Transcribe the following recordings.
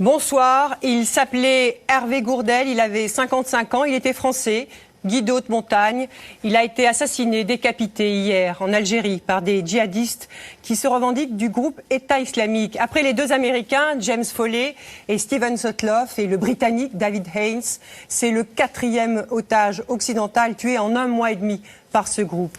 Bonsoir, il s'appelait Hervé Gourdel, il avait 55 ans, il était français, guide de haute montagne. Il a été assassiné, décapité hier en Algérie par des djihadistes qui se revendiquent du groupe État islamique. Après les deux Américains, James Foley et Steven Sotloff, et le Britannique David Haines, c'est le 4e otage occidental tué en 1 mois et demi par ce groupe.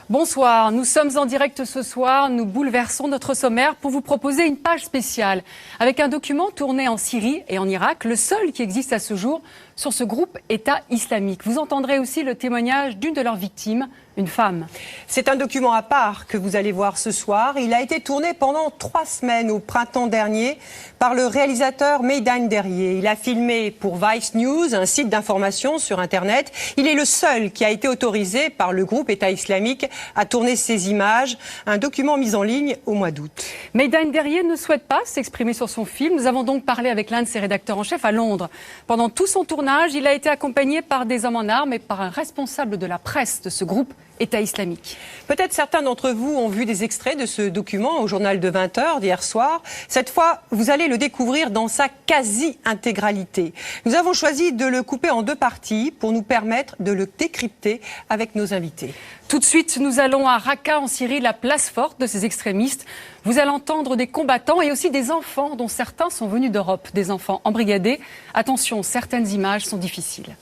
Bonsoir, nous sommes en direct ce soir, nous bouleversons notre sommaire pour vous proposer une page spéciale avec un document tourné en Syrie et en Irak, le seul qui existe à ce jour sur ce groupe État islamique. Vous entendrez aussi le témoignage d'une de leurs victimes, une femme. C'est un document à part que vous allez voir ce soir. Il a été tourné pendant 3 semaines au printemps dernier par le réalisateur Meydan Derrié. Il a filmé pour Vice News, un site d'information sur Internet. Il est le seul qui a été autorisé par le groupe État islamique à tourner ces images. Un document mis en ligne au mois d'août. Meydan Derrié ne souhaite pas s'exprimer sur son film. Nous avons donc parlé avec l'un de ses rédacteurs en chef à Londres. Pendant tout son tournage, il a été accompagné par des hommes en armes et par un responsable de la presse de ce groupe État islamique. Peut-être certains d'entre vous ont vu des extraits de ce document au journal de 20h d'hier soir. Cette fois, vous allez le découvrir dans sa quasi-intégralité. Nous avons choisi de le couper en 2 parties pour nous permettre de le décrypter avec nos invités. Tout de suite, nous allons à Raqqa en Syrie, la place forte de ces extrémistes. Vous allez entendre des combattants et aussi des enfants dont certains sont venus d'Europe, des enfants embrigadés. Attention, certaines images sont difficiles.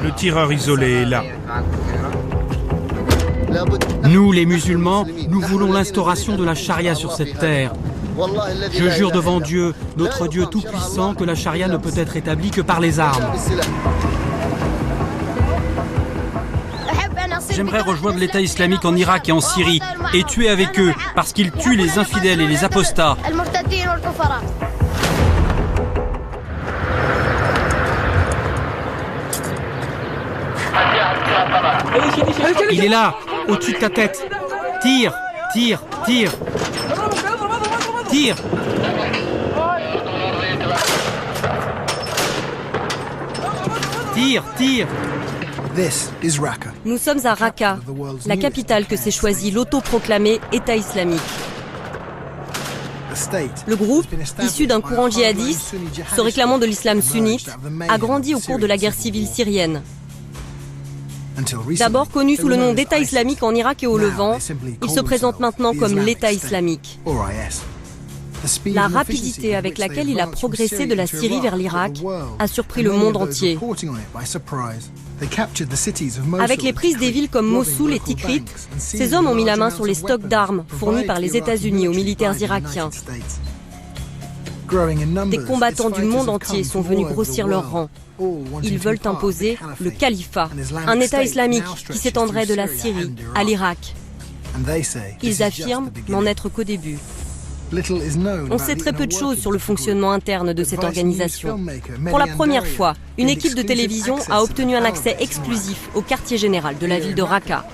Le tireur isolé est là. Nous, les musulmans, nous voulons l'instauration de la charia sur cette terre. Je jure devant Dieu, notre Dieu tout-puissant, que la charia ne peut être établie que par les armes. J'aimerais rejoindre l'État islamique en Irak et en Syrie et tuer avec eux, parce qu'ils tuent les infidèles et les apostats. Il est là, au-dessus de ta tête. Tire, tire, tire. Tire. Tire, tire. Nous sommes à Raqqa, la capitale que s'est choisie l'autoproclamé État islamique. Le groupe, issu d'un courant djihadiste, se réclamant de l'islam sunnite, a grandi au cours de la guerre civile syrienne. D'abord connu sous le nom d'État islamique en Irak et au Levant, il se présente maintenant comme l'État islamique. La rapidité avec laquelle il a progressé de la Syrie vers l'Irak a surpris le monde entier. Avec les prises des villes comme Mossoul et Tikrit, ces hommes ont mis la main sur les stocks d'armes fournis par les États-Unis aux militaires irakiens. Des combattants du monde entier sont venus grossir leurs rangs. Ils veulent imposer le califat, un État islamique qui s'étendrait de la Syrie à l'Irak. Ils affirment n'en être qu'au début. On sait très peu de choses sur le fonctionnement interne de cette organisation. Pour la première fois, une équipe de télévision a obtenu un accès exclusif au quartier général de la ville de Raqqa.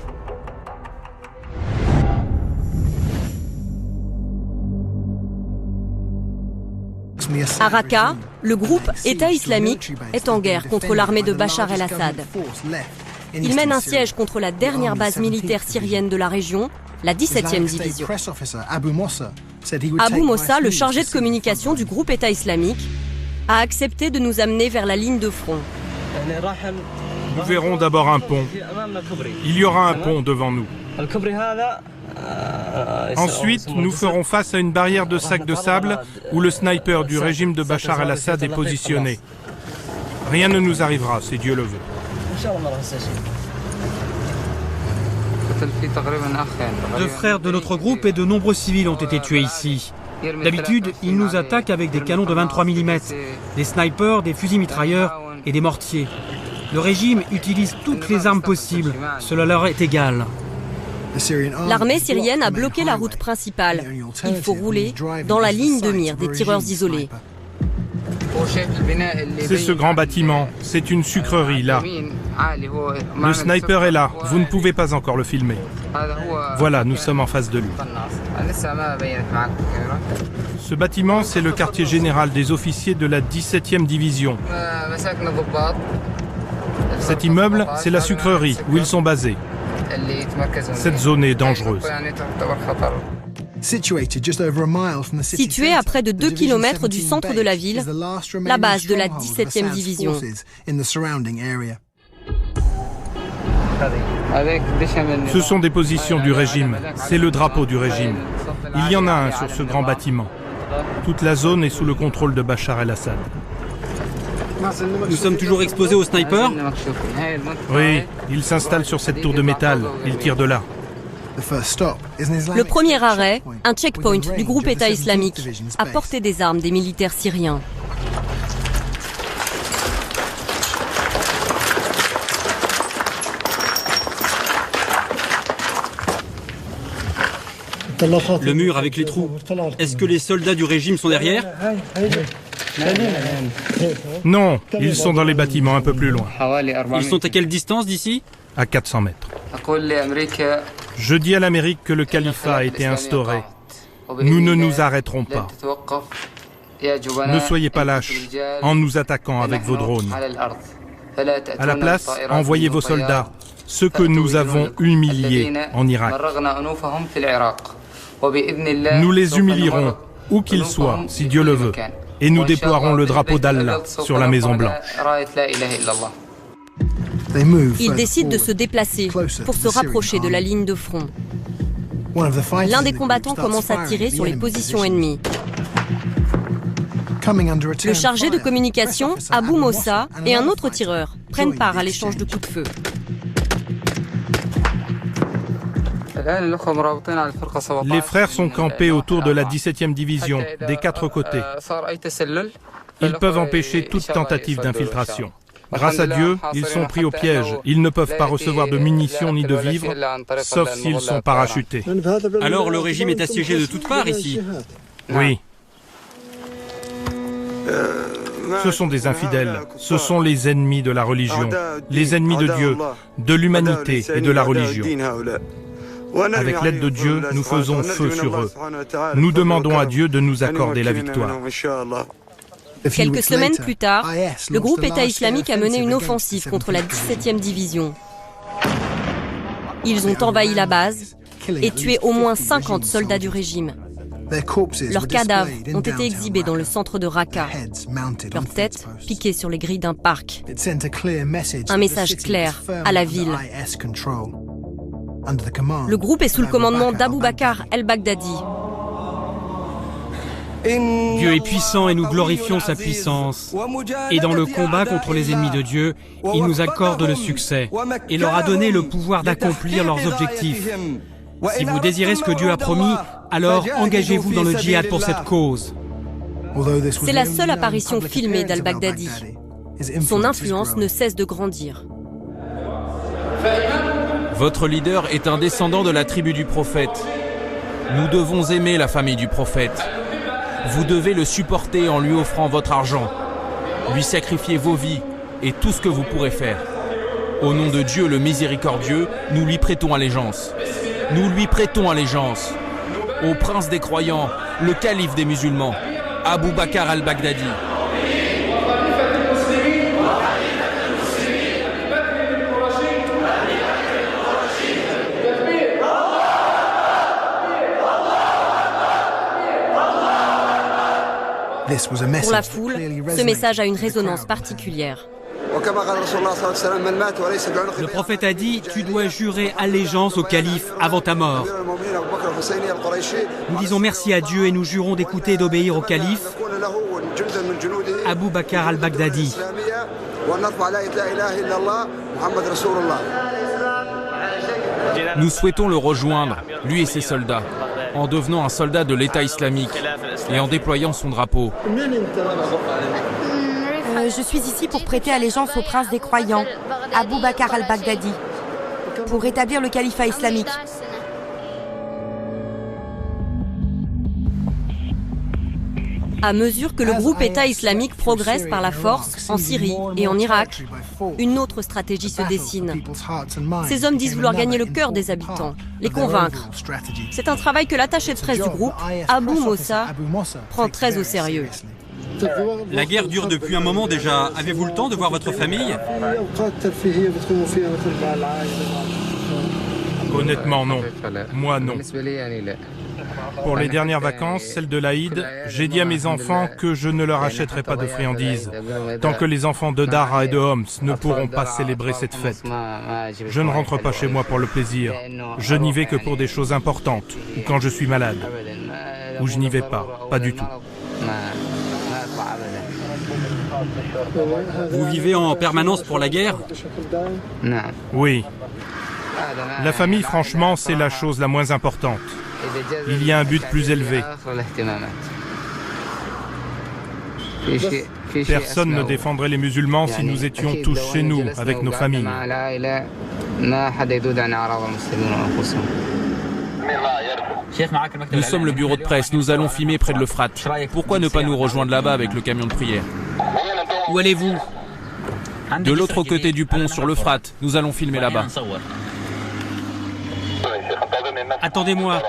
À Raqqa, le groupe État islamique est en guerre contre l'armée de Bachar el-Assad. Il mène un siège contre la dernière base militaire syrienne de la région, la 17e division. Abu Mossa, le chargé de communication du groupe État islamique, a accepté de nous amener vers la ligne de front. Nous verrons d'abord un pont. Il y aura un pont devant nous. Ensuite, nous ferons face à une barrière de sacs de sable où le sniper du régime de Bachar el-Assad est positionné. Rien ne nous arrivera, si Dieu le veut. 2 frères de notre groupe et de nombreux civils ont été tués ici. D'habitude, ils nous attaquent avec des canons de 23 mm, des snipers, des fusils mitrailleurs et des mortiers. Le régime utilise toutes les armes possibles, cela leur est égal. L'armée syrienne a bloqué la route principale. Il faut rouler dans la ligne de mire des tireurs isolés. C'est ce grand bâtiment, c'est une sucrerie là. Le sniper est là, vous ne pouvez pas encore le filmer. Voilà, nous sommes en face de lui. Ce bâtiment, c'est le quartier général des officiers de la 17e division. Cet immeuble, c'est la sucrerie où ils sont basés. Cette zone est dangereuse. Située à près de 2 km du centre de la ville, la base de la 17e division. Ce sont des positions du régime, c'est le drapeau du régime. Il y en a un sur ce grand bâtiment. Toute la zone est sous le contrôle de Bachar el-Assad. Nous sommes toujours exposés aux snipers? Oui, il s'installe sur cette tour de métal, il tire de là. Le premier arrêt, un checkpoint du groupe État islamique, à portée des armes des militaires syriens. Le mur avec les trous. Est-ce que les soldats du régime sont derrière? Non, ils sont dans les bâtiments un peu plus loin. Ils sont à quelle distance d'ici? À 400 mètres. Je dis à l'Amérique que le califat a été instauré. Nous ne nous arrêterons pas. Ne soyez pas lâches en nous attaquant avec vos drones. À la place, envoyez vos soldats, ceux que nous avons humiliés en Irak. Nous les humilierons, où qu'ils soient, si Dieu le veut, et nous déploierons le drapeau d'Allah sur la Maison Blanche. Ils décident de se déplacer pour se rapprocher de la ligne de front. L'un des combattants commence à tirer sur les positions ennemies. Le chargé de communication, Abu Mossa, et un autre tireur prennent part à l'échange de coups de feu. Les frères sont campés autour de la 17e division, des 4 côtés. Ils peuvent empêcher toute tentative d'infiltration. Grâce à Dieu, ils sont pris au piège. Ils ne peuvent pas recevoir de munitions ni de vivres, sauf s'ils sont parachutés. Alors le régime est assiégé de toutes parts ici? Oui. Ce sont des infidèles, ce sont les ennemis de la religion, les ennemis de Dieu, de l'humanité et de la religion. Avec l'aide de Dieu, nous faisons feu sur eux. Nous demandons à Dieu de nous accorder la victoire. Quelques semaines plus tard, le groupe État islamique a mené une offensive contre la 17e division. Ils ont envahi la base et tué au moins 50 soldats du régime. Leurs cadavres ont été exhibés dans le centre de Raqqa, leurs têtes piquées sur les grilles d'un parc. Un message clair à la ville. Le groupe est sous le commandement d'Abou Bakr el-Baghdadi. Dieu est puissant et nous glorifions sa puissance. Et dans le combat contre les ennemis de Dieu, il nous accorde le succès et leur a donné le pouvoir d'accomplir leurs objectifs. Si vous désirez ce que Dieu a promis, alors engagez-vous dans le djihad pour cette cause. C'est la seule apparition filmée d'al-Baghdadi. Son influence ne cesse de grandir. Votre leader est un descendant de la tribu du prophète. Nous devons aimer la famille du prophète. Vous devez le supporter en lui offrant votre argent, lui sacrifier vos vies et tout ce que vous pourrez faire. Au nom de Dieu le miséricordieux, nous lui prêtons allégeance. Nous lui prêtons allégeance. Au prince des croyants, le calife des musulmans, Abou Bakr al-Baghdadi. Pour la foule, ce message a une résonance particulière. Le prophète a dit, tu dois jurer allégeance au calife avant ta mort. Nous disons merci à Dieu et nous jurons d'écouter et d'obéir au calife, Abou Bakr al-Baghdadi. Nous souhaitons le rejoindre, lui et ses soldats, en devenant un soldat de l'État islamique et en déployant son drapeau. Je suis ici pour prêter allégeance au prince des croyants, Abou Bakr al-Baghdadi, pour rétablir le califat islamique. À mesure que le groupe État islamique progresse par la force en Syrie et en Irak, une autre stratégie se dessine. Ces hommes disent vouloir gagner le cœur des habitants, les convaincre. C'est un travail que l'attaché de presse du groupe, Abu Mossa, prend très au sérieux. La guerre dure depuis un moment déjà. Avez-vous le temps de voir votre famille? Honnêtement, non. Moi, non. Pour les dernières vacances, celles de l'Aïd, j'ai dit à mes enfants que je ne leur achèterai pas de friandises tant que les enfants de Dara et de Homs ne pourront pas célébrer cette fête. Je ne rentre pas chez moi pour le plaisir. Je n'y vais que pour des choses importantes ou quand je suis malade. Ou je n'y vais pas du tout. Vous vivez en permanence pour la guerre? Oui. La famille, franchement, c'est la chose la moins importante. Il y a un but plus élevé. Personne ne défendrait les musulmans si nous étions tous chez nous, avec nos familles. Nous sommes le bureau de presse, nous allons filmer près de l'Euphrate. Pourquoi ne pas nous rejoindre là-bas avec le camion de prière? Où allez-vous? De l'autre côté du pont, sur l'Euphrate, nous allons filmer là-bas. Attendez-moi,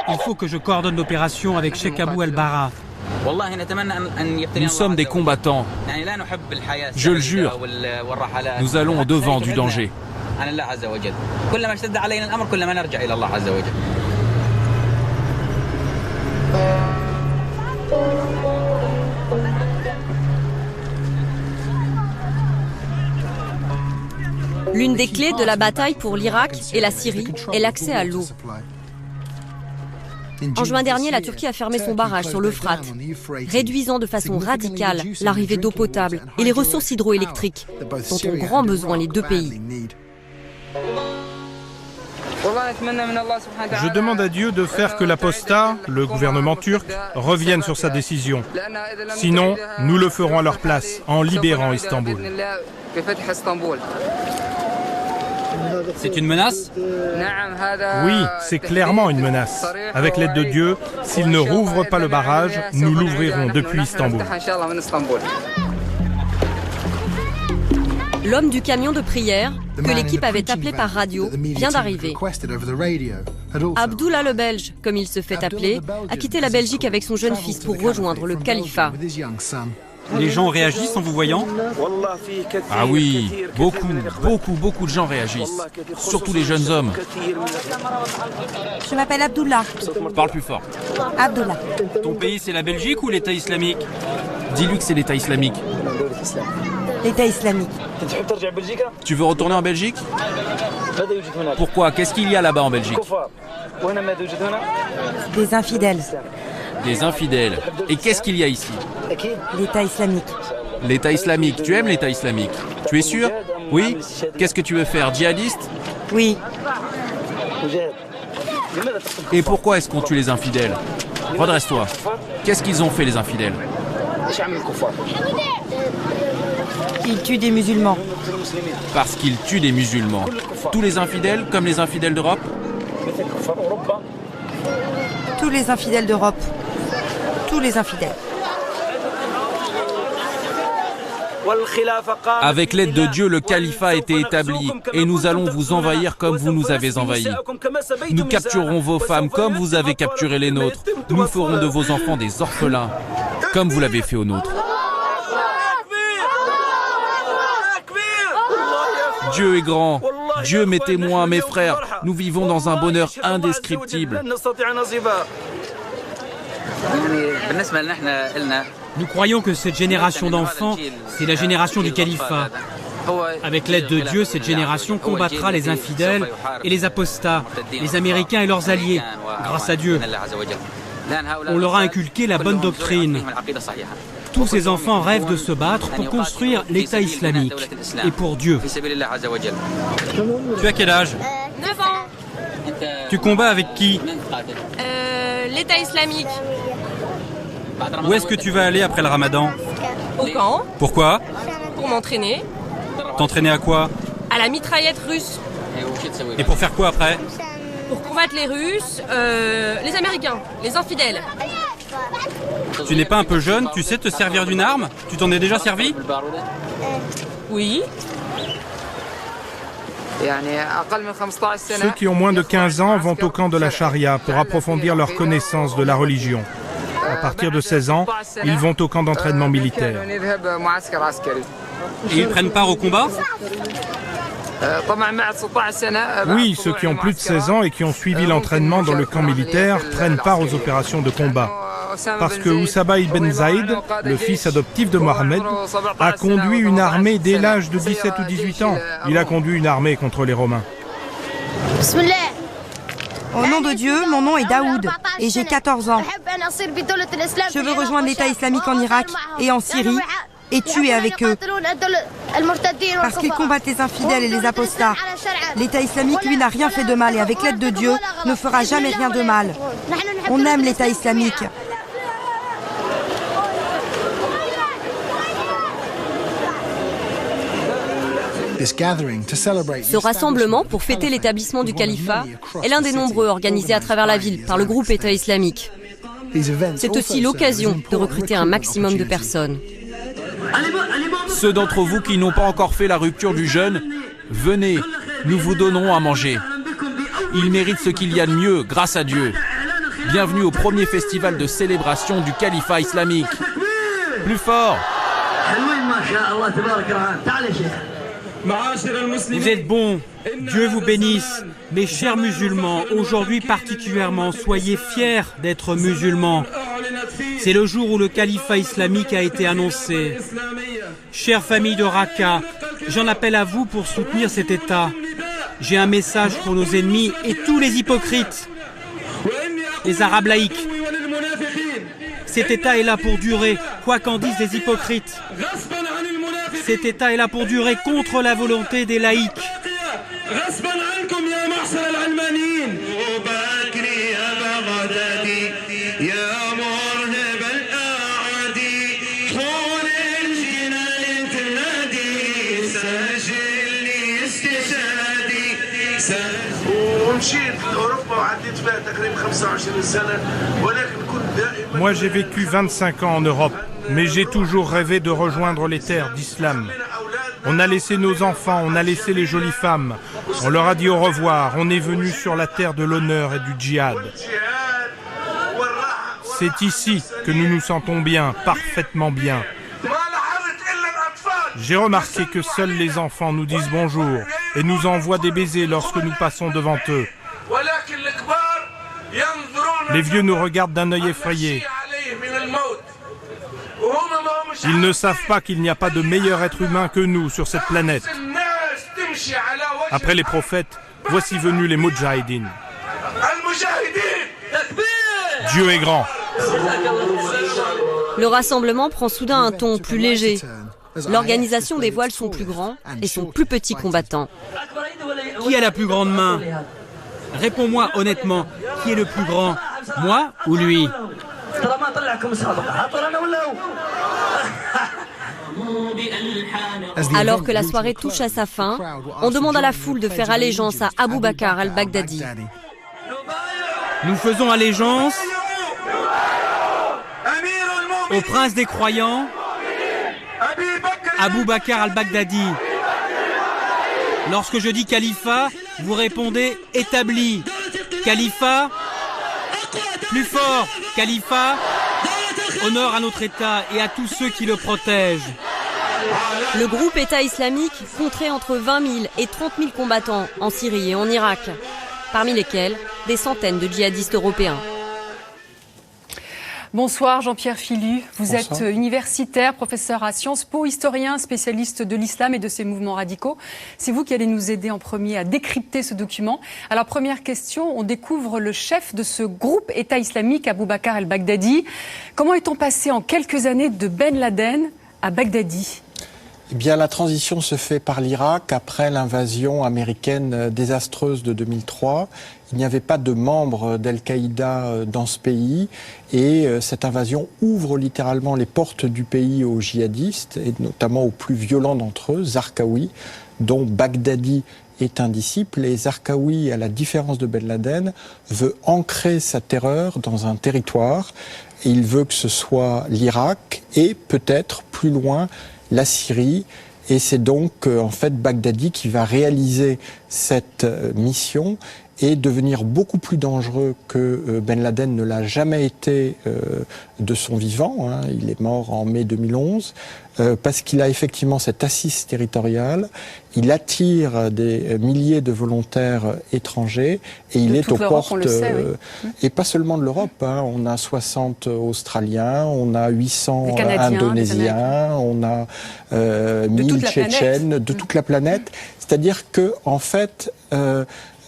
il faut que je coordonne l'opération avec Cheikh Abou Al-Bara. Nous sommes des combattants. Je le jure, nous allons au devant du danger. L'une des clés de la bataille pour l'Irak et la Syrie est l'accès à l'eau. En juin dernier, la Turquie a fermé son barrage sur l'Euphrate, réduisant de façon radicale l'arrivée d'eau potable et les ressources hydroélectriques dont ont grand besoin les deux pays. Je demande à Dieu de faire que l'apostat, le gouvernement turc, revienne sur sa décision. Sinon, nous le ferons à leur place, en libérant Istanbul. C'est une menace? Oui, c'est clairement une menace. Avec l'aide de Dieu, s'il ne rouvre pas le barrage, nous l'ouvrirons depuis Istanbul. L'homme du camion de prière, que l'équipe avait appelé par radio, vient d'arriver. Abdullah le Belge, comme il se fait appeler, a quitté la Belgique avec son jeune fils pour rejoindre le califat. Les gens réagissent en vous voyant? Ah oui, beaucoup de gens réagissent. Surtout les jeunes hommes. Je m'appelle Abdullah. Parle plus fort. Abdullah. Ton pays, c'est la Belgique ou l'État islamique? Dis-lui que c'est l'État islamique. L'État islamique. Tu veux retourner en Belgique? Pourquoi? Qu'est-ce qu'il y a là-bas en Belgique? Des infidèles. Des infidèles. Et qu'est-ce qu'il y a ici? L'État islamique. L'État islamique. Tu aimes l'État islamique? Tu es sûr? Oui? Qu'est-ce que tu veux faire? Djihadiste? Oui. Et pourquoi est-ce qu'on tue les infidèles? Redresse-toi. Qu'est-ce qu'ils ont fait, les infidèles? Ils tuent des musulmans. Parce qu'ils tuent des musulmans. Tous les infidèles, comme les infidèles d'Europe? Tous les infidèles d'Europe. Tous les infidèles. Avec l'aide de Dieu, le califat a été établi et nous allons vous envahir comme vous nous avez envahis. Nous capturerons vos femmes comme vous avez capturé les nôtres. Nous ferons de vos enfants des orphelins comme vous l'avez fait aux nôtres. Dieu est grand. Dieu m'est témoin, mes frères. Nous vivons dans un bonheur indescriptible. Nous croyons que cette génération d'enfants, c'est la génération du califat. Avec l'aide de Dieu, cette génération combattra les infidèles et les apostats, les Américains et leurs alliés, grâce à Dieu. On leur a inculqué la bonne doctrine. Tous ces enfants rêvent de se battre pour construire l'État islamique et pour Dieu. Tu as quel âge? 9 ans. Tu combats avec qui? L'État islamique. Où est-ce que tu vas aller après le ramadan? Au camp. Pourquoi? Pour m'entraîner. T'entraîner à quoi? À la mitraillette russe. Et pour faire quoi après? Pour combattre les Russes, les Américains, les infidèles. Tu n'es pas un peu jeune? Tu sais te servir d'une arme? Tu t'en es déjà servi? Oui. Ceux qui ont moins de 15 ans vont au camp de la charia pour approfondir leur connaissance de la religion. À partir de 16 ans, ils vont au camp d'entraînement militaire. Et ils prennent part au combat? Oui, ceux qui ont plus de 16 ans et qui ont suivi l'entraînement dans le camp militaire prennent part aux opérations de combat. Parce que Oussaba ibn Zaïd, le fils adoptif de Mohamed, a conduit une armée dès l'âge de 17 ou 18 ans. Il a conduit une armée contre les Romains. Au nom de Dieu, mon nom est Daoud et j'ai 14 ans. Je veux rejoindre l'État islamique en Irak et en Syrie et tuer avec eux. Parce qu'ils combattent les infidèles et les apostats. L'État islamique, lui, n'a rien fait de mal et avec l'aide de Dieu, ne fera jamais rien de mal. On aime l'État islamique. Ce rassemblement pour fêter l'établissement du califat est l'un des nombreux organisés à travers la ville par le groupe État islamique. C'est aussi l'occasion de recruter un maximum de personnes. Ceux d'entre vous qui n'ont pas encore fait la rupture du jeûne, venez, nous vous donnerons à manger. Ils méritent ce qu'il y a de mieux, grâce à Dieu. Bienvenue au premier festival de célébration du califat islamique. Plus fort! Vous êtes bons, Dieu vous bénisse. Mes chers musulmans, aujourd'hui particulièrement, soyez fiers d'être musulmans. C'est le jour où le califat islamique a été annoncé. Chère famille de Raqqa, j'en appelle à vous pour soutenir cet État. J'ai un message pour nos ennemis et tous les hypocrites, les Arabes laïcs. Cet État est là pour durer, quoi qu'en disent les hypocrites. Cet État est là pour durer contre la volonté des laïcs. Moi, j'ai vécu 25 ans en Europe, mais j'ai toujours rêvé de rejoindre les terres d'islam. On a laissé nos enfants, on a laissé les jolies femmes, on leur a dit au revoir, on est venu sur la terre de l'honneur et du djihad. C'est ici que nous nous sentons bien, parfaitement bien. J'ai remarqué que seuls les enfants nous disent bonjour et nous envoient des baisers lorsque nous passons devant eux. Les vieux nous regardent d'un œil effrayé. Ils ne savent pas qu'il n'y a pas de meilleur être humain que nous sur cette planète. Après les prophètes, voici venus les Moudjahidines. Dieu est grand. Le rassemblement prend soudain un ton plus léger. L'organisation des voiles sont plus grands et sont plus petits combattants. Qui a la plus grande main? Réponds-moi honnêtement, qui est le plus grand? Moi ou lui? Alors que la soirée touche à sa fin, on demande à la foule de faire allégeance à Abu Bakr al-Baghdadi. Nous faisons allégeance au prince des croyants, Abu Bakr al-Baghdadi. Lorsque je dis califat, vous répondez établi. Califat, plus fort. Califat, honneur à notre État et à tous ceux qui le protègent. Le groupe État islamique compterait entre 20 000 et 30 000 combattants en Syrie et en Irak, parmi lesquels des centaines de djihadistes européens. Bonsoir Jean-Pierre Philu, vous êtes universitaire, professeur à Sciences Po, historien, spécialiste de l'islam et de ses mouvements radicaux. C'est vous qui allez nous aider en premier à décrypter ce document. Alors première question, on découvre le chef de ce groupe État islamique, Abu Bakr al-Baghdadi. Comment est-on passé en quelques années de Ben Laden à Baghdadi ? Eh bien, la transition se fait par l'Irak après l'invasion américaine désastreuse de 2003. Il n'y avait pas de membres d'Al-Qaïda dans ce pays et cette invasion ouvre littéralement les portes du pays aux djihadistes et notamment aux plus violents d'entre eux, Zarqawi, dont Baghdadi est un disciple. Et Zarqawi, à la différence de Ben Laden, veut ancrer sa terreur dans un territoire. Et il veut que ce soit l'Irak et peut-être plus loin la Syrie, et c'est donc en fait Baghdadi qui va réaliser cette mission et devenir beaucoup plus dangereux que Ben Laden ne l'a jamais été de son vivant. Hein. Il est mort en mai 2011. Parce qu'il a effectivement cette assise territoriale, il attire des milliers de volontaires étrangers et il est aux portes, et pas seulement de l'Europe, hein. On a 60 Australiens, on a 800 Indonésiens, on a 1000 Tchétchènes, de toute la planète. C'est-à-dire que, en fait,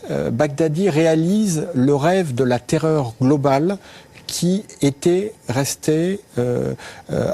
Baghdadi réalise le rêve de la terreur globale qui était resté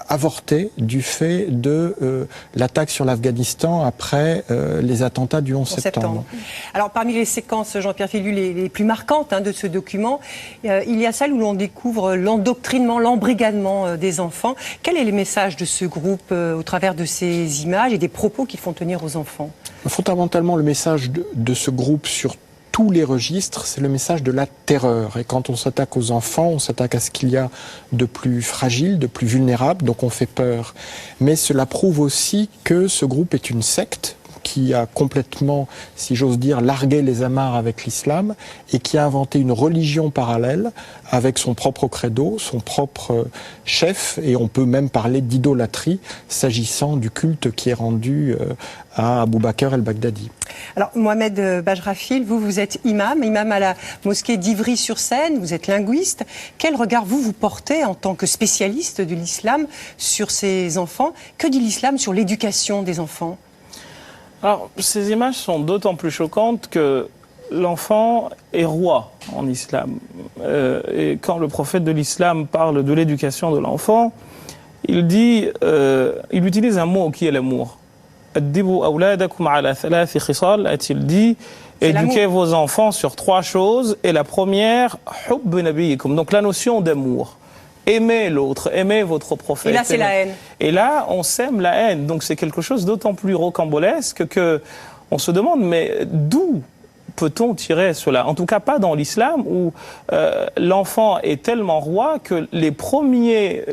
avorté du fait de l'attaque sur l'Afghanistan après les attentats du 11 septembre. Alors parmi les séquences, Jean-Pierre Filu, les plus marquantes de ce document, il y a celle où l'on découvre l'endoctrinement, l'embrigadement des enfants. Quel est le message de ce groupe au travers de ces images et des propos qu'ils font tenir aux enfants? Fondamentalement, le message de ce groupe sur tous les registres, c'est le message de la terreur. Et quand on s'attaque aux enfants, on s'attaque à ce qu'il y a de plus fragile, de plus vulnérable, donc on fait peur. Mais cela prouve aussi que ce groupe est une secte qui a complètement, si j'ose dire, largué les amarres avec l'islam et qui a inventé une religion parallèle avec son propre credo, son propre chef, et on peut même parler d'idolâtrie s'agissant du culte qui est rendu à Abou Bakr el-Baghdadi. Alors Mohamed Bajrafil, vous êtes imam à la mosquée d'Ivry-sur-Seine, vous êtes linguiste. Quel regard vous portez en tant que spécialiste de l'islam sur ces enfants? Que dit l'islam sur l'éducation des enfants? Alors, ces images sont d'autant plus choquantes que l'enfant est roi en islam. Et quand le prophète de l'islam parle de l'éducation de l'enfant, il utilise un mot qui est l'amour. A-t-il dit, éduquez vos enfants sur 3 choses. Et la première, donc la notion d'amour. Aimez l'autre, aimez votre prophète. Et là, c'est la haine. Et là, on sème la haine. Donc, c'est quelque chose d'autant plus rocambolesque que on se demande, mais d'où peut-on tirer cela? En tout cas, pas dans l'islam où l'enfant est tellement roi que les premiers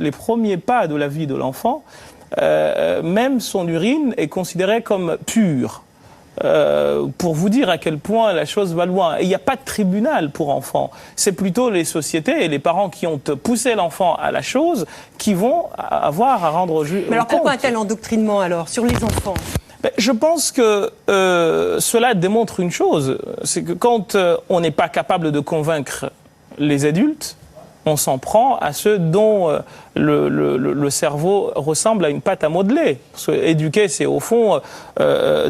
pas de la vie de l'enfant, même son urine est considérée comme pure. Pour vous dire à quel point la chose va loin. Il n'y a pas de tribunal pour enfants. C'est plutôt les sociétés et les parents qui ont poussé l'enfant à la chose qui vont avoir à rendre compte. Mais alors pourquoi un tel endoctrinement alors sur les enfants? Je pense que cela démontre une chose, c'est que quand on n'est pas capable de convaincre les adultes, on s'en prend à ceux dont le cerveau ressemble à une pâte à modeler. Parce que éduquer, c'est au fond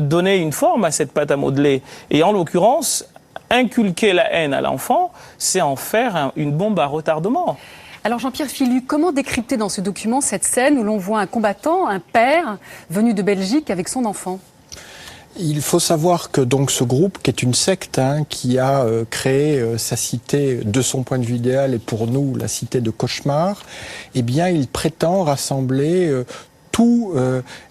donner une forme à cette pâte à modeler. Et en l'occurrence, inculquer la haine à l'enfant, c'est en faire une bombe à retardement. Alors Jean-Pierre Filu, comment décrypter dans ce document cette scène où l'on voit un combattant, un père, venu de Belgique avec son enfant ? Il faut savoir que donc ce groupe, qui est une secte, qui a créé sa cité de son point de vue idéal et pour nous la cité de cauchemar, eh bien il prétend rassembler tous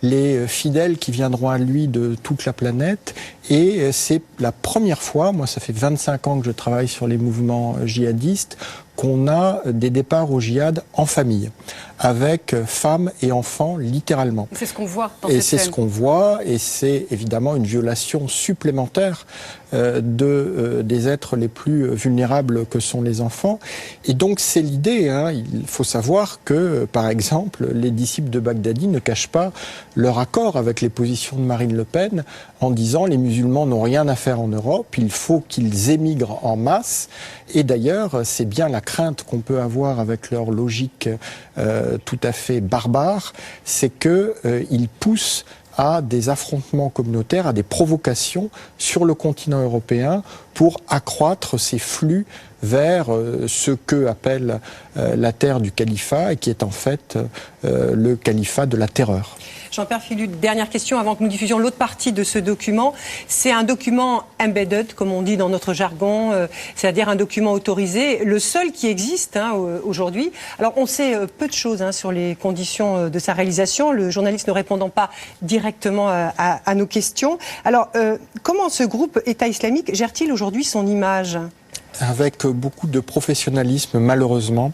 les fidèles qui viendront à lui de toute la planète. Et c'est la première fois, moi ça fait 25 ans que je travaille sur les mouvements djihadistes, qu'on a des départs au djihad en famille, avec femmes et enfants, littéralement. C'est ce qu'on voit dans cette scène. Et c'est ce qu'on voit, et c'est évidemment une violation supplémentaire des êtres les plus vulnérables que sont les enfants. Et donc c'est l'idée, il faut savoir que, par exemple, les disciples de Baghdadi ne cachent pas leur accord avec les positions de Marine Le Pen en disant les musulmans n'ont rien à faire en Europe, il faut qu'ils émigrent en masse. Et d'ailleurs, c'est bien la crainte qu'on peut avoir avec leur logique tout à fait barbare, c'est qu'ils poussent à des affrontements communautaires, à des provocations sur le continent européen pour accroître ces flux vers ce que appelle la terre du califat et qui est en fait le califat de la terreur. Jean-Pierre Filu, dernière question avant que nous diffusions l'autre partie de ce document. C'est un document embedded, comme on dit dans notre jargon, c'est-à-dire un document autorisé, le seul qui existe aujourd'hui. Alors on sait peu de choses sur les conditions de sa réalisation, le journaliste ne répondant pas directement à nos questions. Alors comment ce groupe État islamique gère-t-il aujourd'hui son image ? avec beaucoup de professionnalisme malheureusement,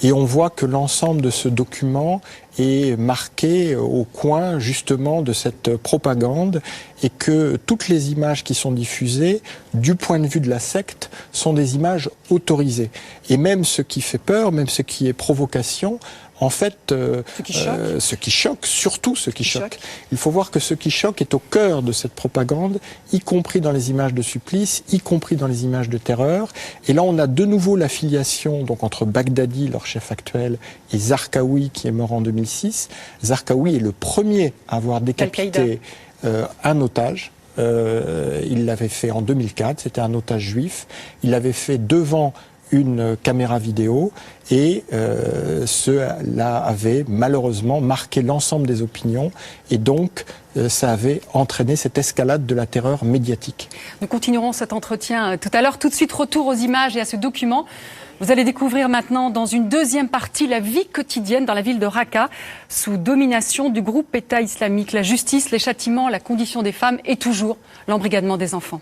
et on voit que l'ensemble de ce document est marqué au coin justement de cette propagande et que toutes les images qui sont diffusées, du point de vue de la secte, sont des images autorisées. Et même ce qui fait peur, même ce qui est provocation, en fait, ce qui choque, surtout ce qui choque. Il faut voir que ce qui choque est au cœur de cette propagande, y compris dans les images de supplice, y compris dans les images de terreur. Et là, on a de nouveau l'affiliation donc entre Baghdadi, leur chef actuel, et Zarqawi, qui est mort en 2006. Zarqawi est le premier à avoir décapité un otage. Il l'avait fait en 2004, c'était un otage juif. Il l'avait fait devant une caméra vidéo et cela avait malheureusement marqué l'ensemble des opinions et donc ça avait entraîné cette escalade de la terreur médiatique. Nous continuerons cet entretien tout à l'heure. Tout de suite, retour aux images et à ce document. Vous allez découvrir maintenant dans une deuxième partie la vie quotidienne dans la ville de Raqqa sous domination du groupe État islamique. La justice, les châtiments, la condition des femmes et toujours l'embrigadement des enfants.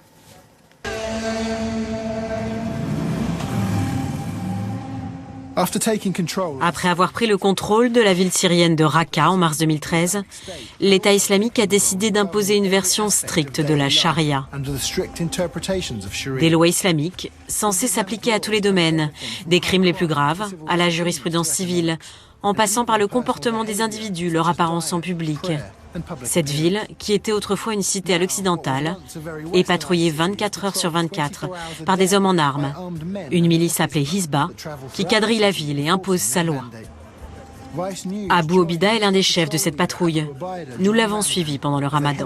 Après avoir pris le contrôle de la ville syrienne de Raqqa en mars 2013, l'État islamique a décidé d'imposer une version stricte de la charia. Des lois islamiques censées s'appliquer à tous les domaines, des crimes les plus graves, à la jurisprudence civile, en passant par le comportement des individus, leur apparence en public. Cette ville, qui était autrefois une cité à l'occidental, est patrouillée 24 heures sur 24 par des hommes en armes, une milice appelée Hizba, qui quadrille la ville et impose sa loi. Abu Obida est l'un des chefs de cette patrouille. Nous l'avons suivi pendant le Ramadan.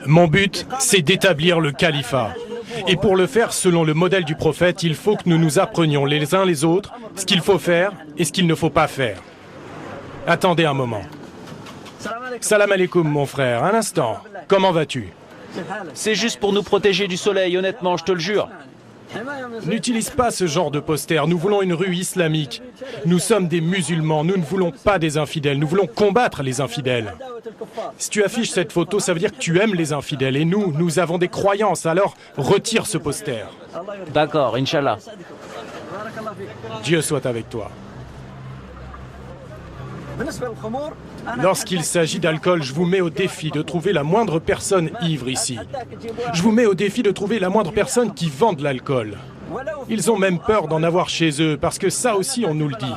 Mon but, c'est d'établir le califat. Et pour le faire, selon le modèle du prophète, il faut que nous nous apprenions les uns les autres ce qu'il faut faire et ce qu'il ne faut pas faire. Attendez un moment. Salam alaikum, mon frère. Un instant. Comment vas-tu? C'est juste pour nous protéger du soleil, honnêtement, je te le jure. N'utilise pas ce genre de poster. Nous voulons une rue islamique. Nous sommes des musulmans. Nous ne voulons pas des infidèles. Nous voulons combattre les infidèles. Si tu affiches cette photo, ça veut dire que tu aimes les infidèles. Et nous avons des croyances. Alors, retire ce poster. D'accord, Inch'Allah. Dieu soit avec toi. Lorsqu'il s'agit d'alcool, je vous mets au défi de trouver la moindre personne ivre ici. Je vous mets au défi de trouver la moindre personne qui vend de l'alcool. Ils ont même peur d'en avoir chez eux, parce que ça aussi on nous le dit.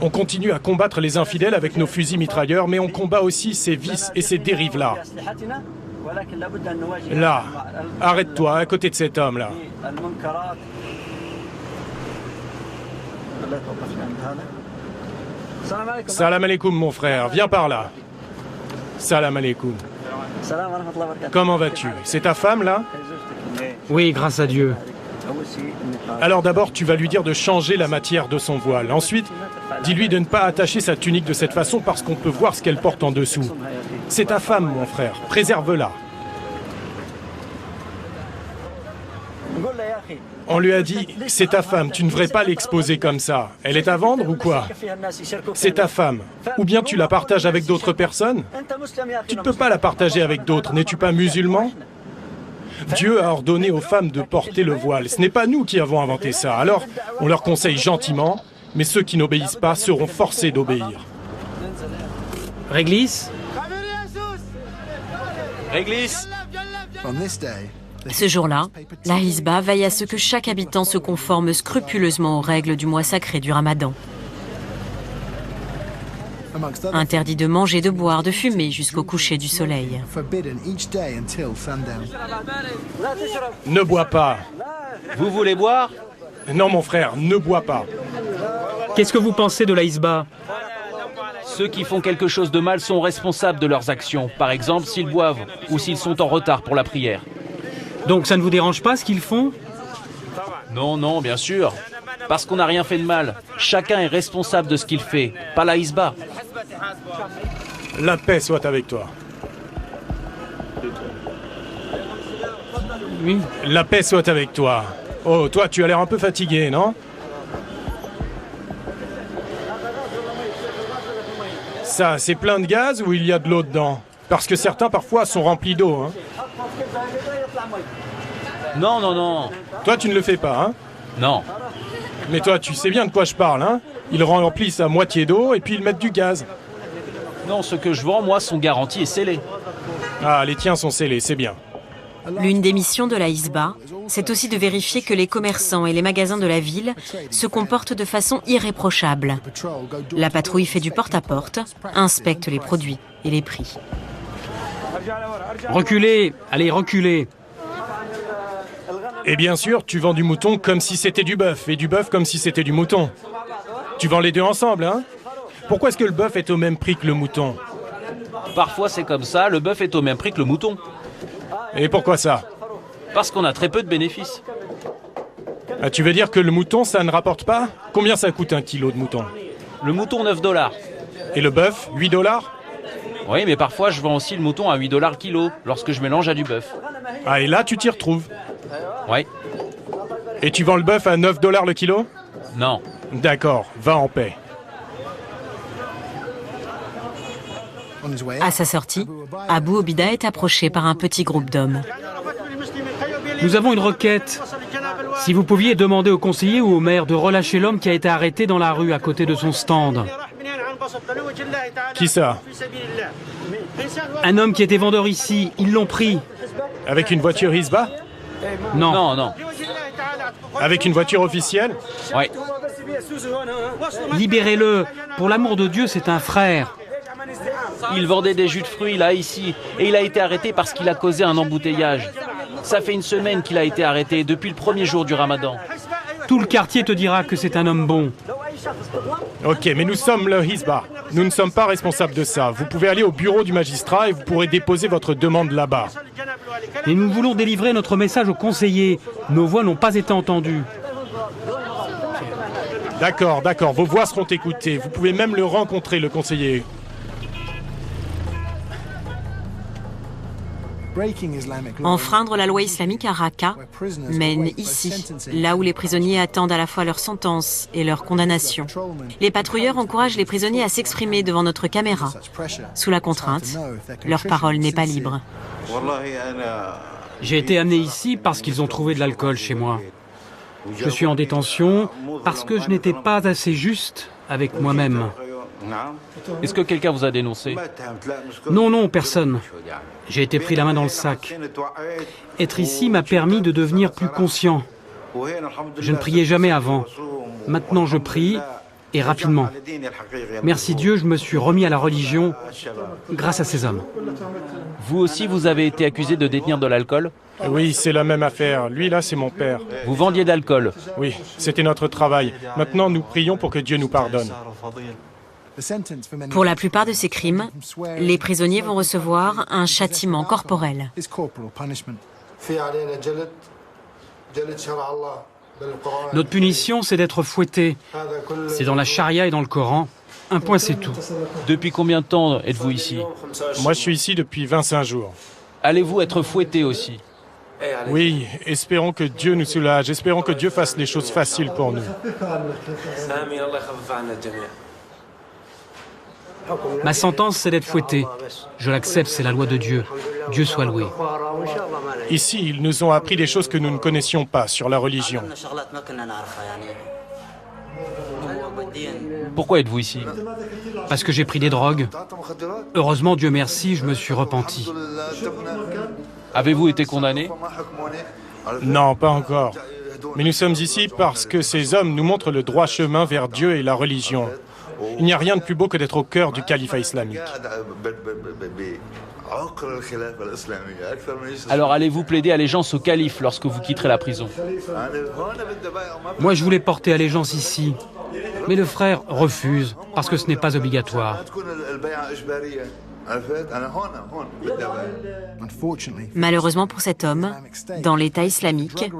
On continue à combattre les infidèles avec nos fusils mitrailleurs, mais on combat aussi ces vices et ces dérives-là. Là, arrête-toi, à côté de cet homme-là. Salam alaikum, mon frère. Viens par là. Salam alaikum. Comment vas-tu? C'est ta femme, là? Oui, grâce à Dieu. Alors d'abord, tu vas lui dire de changer la matière de son voile. Ensuite, dis-lui de ne pas attacher sa tunique de cette façon parce qu'on peut voir ce qu'elle porte en dessous. C'est ta femme, mon frère. Préserve-la. On lui a dit, c'est ta femme, tu ne devrais pas l'exposer comme ça. Elle est à vendre ou quoi? C'est ta femme. Ou bien tu la partages avec d'autres personnes? Tu ne peux pas la partager avec d'autres, n'es-tu pas musulman? Dieu a ordonné aux femmes de porter le voile. Ce n'est pas nous qui avons inventé ça. Alors, on leur conseille gentiment, mais ceux qui n'obéissent pas seront forcés d'obéir. Réglisse? Réglisse? Ce jour-là, la Hizba veille à ce que chaque habitant se conforme scrupuleusement aux règles du mois sacré du Ramadan. Interdit de manger, de boire, de fumer jusqu'au coucher du soleil. Ne bois pas. Vous voulez boire? Non, mon frère, ne bois pas. Qu'est-ce que vous pensez de la Hizba? Ceux qui font quelque chose de mal sont responsables de leurs actions. Par exemple, s'ils boivent ou s'ils sont en retard pour la prière. Donc ça ne vous dérange pas ce qu'ils font? Non, non, bien sûr. Parce qu'on n'a rien fait de mal. Chacun est responsable de ce qu'il fait, pas la Hizba. La paix soit avec toi. Oui. La paix soit avec toi. Oh, toi, tu as l'air un peu fatigué, non? Ça, c'est plein de gaz ou il y a de l'eau dedans? Parce que certains, parfois, sont remplis d'eau, hein. Non, non, non. Toi, tu ne le fais pas, hein? Non. Mais toi, tu sais bien de quoi je parle, hein? Ils remplissent à moitié d'eau et puis ils mettent du gaz. Non, ce que je vends, moi, sont garantis et scellés. Ah, les tiens sont scellés, c'est bien. L'une des missions de la Hisba, c'est aussi de vérifier que les commerçants et les magasins de la ville se comportent de façon irréprochable. La patrouille fait du porte-à-porte, inspecte les produits et les prix. Reculez, allez, reculez. Et bien sûr, tu vends du mouton comme si c'était du bœuf, et du bœuf comme si c'était du mouton. Tu vends les deux ensemble, hein? Pourquoi est-ce que le bœuf est au même prix que le mouton? Parfois, c'est comme ça, le bœuf est au même prix que le mouton. Et pourquoi ça? Parce qu'on a très peu de bénéfices. Ah, tu veux dire que le mouton, ça ne rapporte pas? Combien ça coûte un kilo de mouton? Le mouton, 9 $. Et le bœuf, 8 $? Oui, mais parfois, je vends aussi le mouton à 8 $ le kilo, lorsque je mélange à du bœuf. Ah, et là, tu t'y retrouves? Oui. Et tu vends le bœuf à 9 $ le kilo? Non. D'accord, va en paix. À sa sortie, Abu Obida est approché par un petit groupe d'hommes. Nous avons une requête. Si vous pouviez demander au conseiller ou au maire de relâcher l'homme qui a été arrêté dans la rue à côté de son stand. Qui ça? Un homme qui était vendeur ici, ils l'ont pris. Avec une voiture Hisba? Non. Non, non. Avec une voiture officielle? Oui. Libérez-le. Pour l'amour de Dieu, c'est un frère. Il vendait des jus de fruits là, ici, et il a été arrêté parce qu'il a causé un embouteillage. Ça fait une semaine qu'il a été arrêté, depuis le premier jour du Ramadan. Tout le quartier te dira que c'est un homme bon. Ok, mais nous sommes le Hisba. Nous ne sommes pas responsables de ça. Vous pouvez aller au bureau du magistrat et vous pourrez déposer votre demande là-bas. Et nous voulons délivrer notre message au conseiller. Nos voix n'ont pas été entendues. D'accord, d'accord, vos voix seront écoutées. Vous pouvez même le rencontrer, le conseiller. Enfreindre la loi islamique à Raqqa mène ici, là où les prisonniers attendent à la fois leur sentence et leur condamnation. Les patrouilleurs encouragent les prisonniers à s'exprimer devant notre caméra. Sous la contrainte, leur parole n'est pas libre. J'ai été amené ici parce qu'ils ont trouvé de l'alcool chez moi. Je suis en détention parce que je n'étais pas assez juste avec moi-même. Est-ce que quelqu'un vous a dénoncé? Non, non, personne. J'ai été pris la main dans le sac. Être ici m'a permis de devenir plus conscient. Je ne priais jamais avant. Maintenant, je prie, et rapidement. Merci Dieu, je me suis remis à la religion grâce à ces hommes. Vous aussi, vous avez été accusé de détenir de l'alcool? Oui, c'est la même affaire. Lui, là, c'est mon père. Vous vendiez de l'alcool? Oui, c'était notre travail. Maintenant, nous prions pour que Dieu nous pardonne. Pour la plupart de ces crimes, les prisonniers vont recevoir un châtiment corporel. Notre punition, c'est d'être fouetté. C'est dans la charia et dans le Coran. Un point, c'est tout. Depuis combien de temps êtes-vous ici? Moi, je suis ici depuis 25 jours. Allez-vous être fouetté aussi? Oui, espérons que Dieu nous soulage. Espérons que Dieu fasse les choses faciles pour nous. Ma sentence, c'est d'être fouetté. Je l'accepte, c'est la loi de Dieu. Dieu soit loué. Ici, ils nous ont appris des choses que nous ne connaissions pas sur la religion. Pourquoi êtes-vous ici? Parce que j'ai pris des drogues. Heureusement, Dieu merci, je me suis repenti. Avez-vous été condamné? Non, pas encore. Mais nous sommes ici parce que ces hommes nous montrent le droit chemin vers Dieu et la religion. Il n'y a rien de plus beau que d'être au cœur du califat islamique. Alors allez-vous plaider allégeance au calife lorsque vous quitterez la prison? Moi, je voulais porter allégeance ici. Mais le frère refuse, parce que ce n'est pas obligatoire. Malheureusement pour cet homme, dans l'État islamique,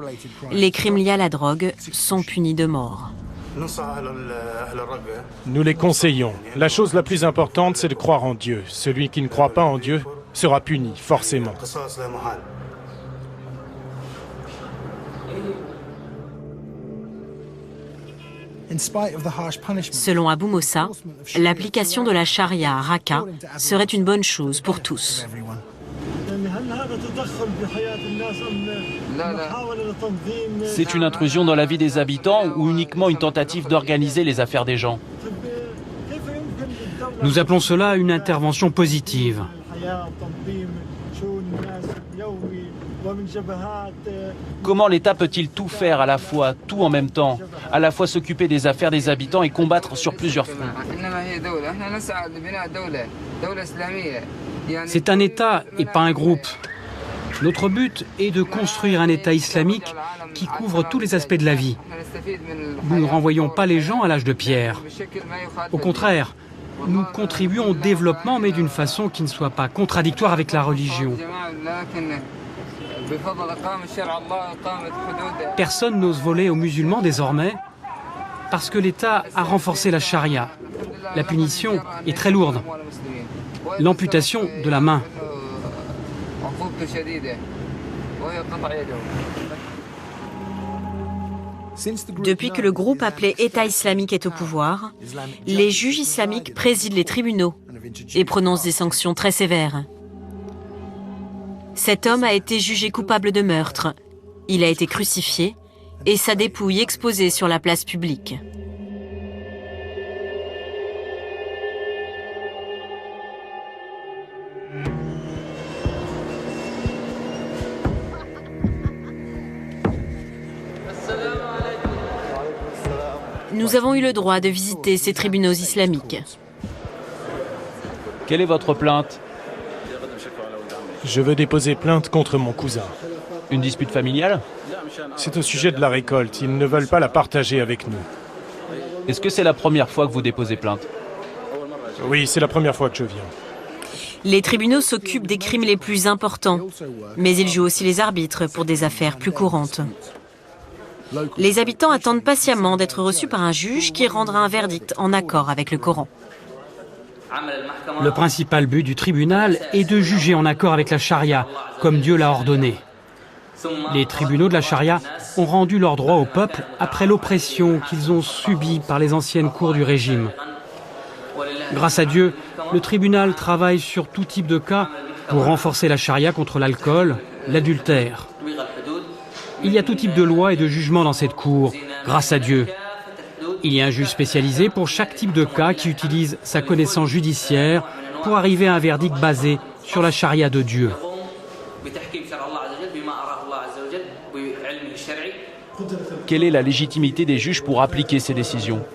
les crimes liés à la drogue sont punis de mort. Nous les conseillons. La chose la plus importante, c'est de croire en Dieu. Celui qui ne croit pas en Dieu sera puni, forcément. Selon Abu Moussa, l'application de la charia à Raqqa serait une bonne chose pour tous. C'est une intrusion dans la vie des habitants ou uniquement une tentative d'organiser les affaires des gens? Nous appelons cela une intervention positive. Comment l'État peut-il tout faire à la fois, tout en même temps, à la fois s'occuper des affaires des habitants et combattre sur plusieurs fronts? C'est un État et pas un groupe. Notre but est de construire un État islamique qui couvre tous les aspects de la vie. Nous ne renvoyons pas les gens à l'âge de pierre. Au contraire, nous contribuons au développement, mais d'une façon qui ne soit pas contradictoire avec la religion. Personne n'ose voler aux musulmans désormais, parce que l'État a renforcé la charia. La punition est très lourde. L'amputation de la main. Depuis que le groupe appelé État islamique est au pouvoir, les juges islamiques président les tribunaux et prononcent des sanctions très sévères. Cet homme a été jugé coupable de meurtre. Il a été crucifié et sa dépouille exposée sur la place publique. Nous avons eu le droit de visiter ces tribunaux islamiques. Quelle est votre plainte? Je veux déposer plainte contre mon cousin. Une dispute familiale? C'est au sujet de la récolte. Ils ne veulent pas la partager avec nous. Est-ce que c'est la première fois que vous déposez plainte? Oui, c'est la première fois que je viens. Les tribunaux s'occupent des crimes les plus importants, mais ils jouent aussi les arbitres pour des affaires plus courantes. Les habitants attendent patiemment d'être reçus par un juge qui rendra un verdict en accord avec le Coran. Le principal but du tribunal est de juger en accord avec la charia, comme Dieu l'a ordonné. Les tribunaux de la charia ont rendu leurs droits au peuple après l'oppression qu'ils ont subie par les anciennes cours du régime. Grâce à Dieu, le tribunal travaille sur tout type de cas pour renforcer la charia contre l'alcool, l'adultère. Il y a tout type de lois et de jugements dans cette cour, grâce à Dieu. Il y a un juge spécialisé pour chaque type de cas qui utilise sa connaissance judiciaire pour arriver à un verdict basé sur la charia de Dieu. Quelle est la légitimité des juges pour appliquer ces décisions?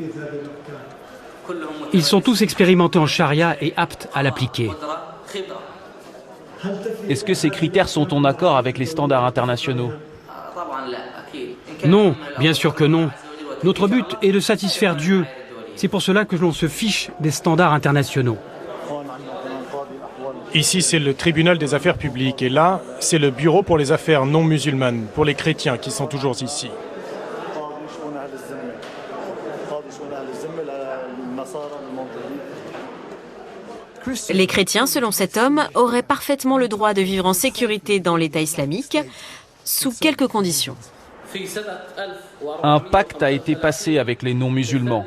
Ils sont tous expérimentés en charia et aptes à l'appliquer. Est-ce que ces critères sont en accord avec les standards internationaux? Non, bien sûr que non. Notre but est de satisfaire Dieu. C'est pour cela que l'on se fiche des standards internationaux. Ici, c'est le tribunal des affaires publiques. Et là, c'est le bureau pour les affaires non musulmanes, pour les chrétiens qui sont toujours ici. Les chrétiens, selon cet homme, auraient parfaitement le droit de vivre en sécurité dans l'État islamique, sous quelques conditions. Un pacte a été passé avec les non-musulmans.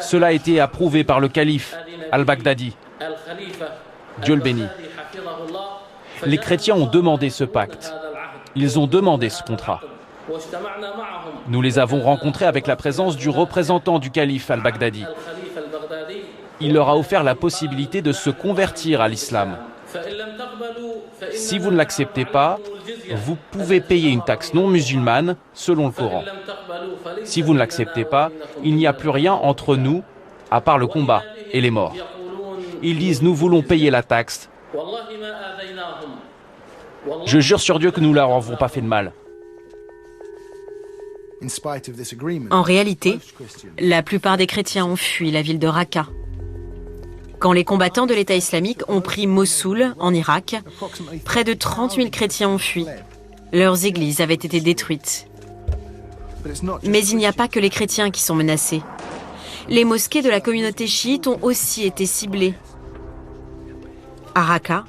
Cela a été approuvé par le calife al-Baghdadi. Dieu le bénit. Les chrétiens ont demandé ce pacte. Ils ont demandé ce contrat. Nous les avons rencontrés avec la présence du représentant du calife al-Baghdadi. Il leur a offert la possibilité de se convertir à l'islam. Si vous ne l'acceptez pas, vous pouvez payer une taxe non musulmane selon le Coran. Si vous ne l'acceptez pas, il n'y a plus rien entre nous à part le combat et les morts. Ils disent nous voulons payer la taxe. Je jure sur Dieu que nous ne leur avons pas fait de mal. En réalité, la plupart des chrétiens ont fui la ville de Raqqa. Quand les combattants de l'État islamique ont pris Mossoul, en Irak, près de 30 000 chrétiens ont fui. Leurs églises avaient été détruites. Mais il n'y a pas que les chrétiens qui sont menacés. Les mosquées de la communauté chiite ont aussi été ciblées. À Raqqa,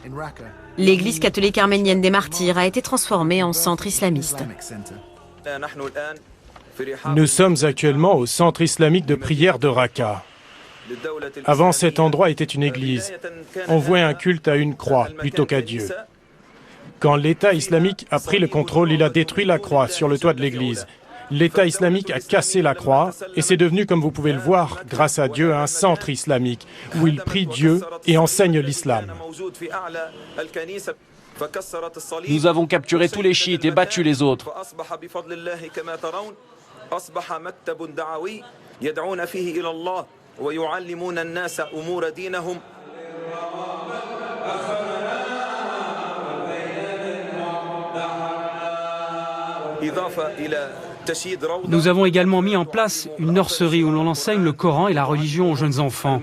l'église catholique arménienne des Martyrs a été transformée en centre islamiste. Nous sommes actuellement au centre islamique de prière de Raqqa. Avant, cet endroit était une église. On vouait un culte à une croix plutôt qu'à Dieu. Quand l'État islamique a pris le contrôle, il a détruit la croix sur le toit de l'église. L'État islamique a cassé la croix et c'est devenu, comme vous pouvez le voir, grâce à Dieu, un centre islamique où il prie Dieu et enseigne l'islam. Nous avons capturé tous les chiites et battu les autres. Nous avons également mis en place une nurserie où l'on enseigne le Coran et la religion aux jeunes enfants.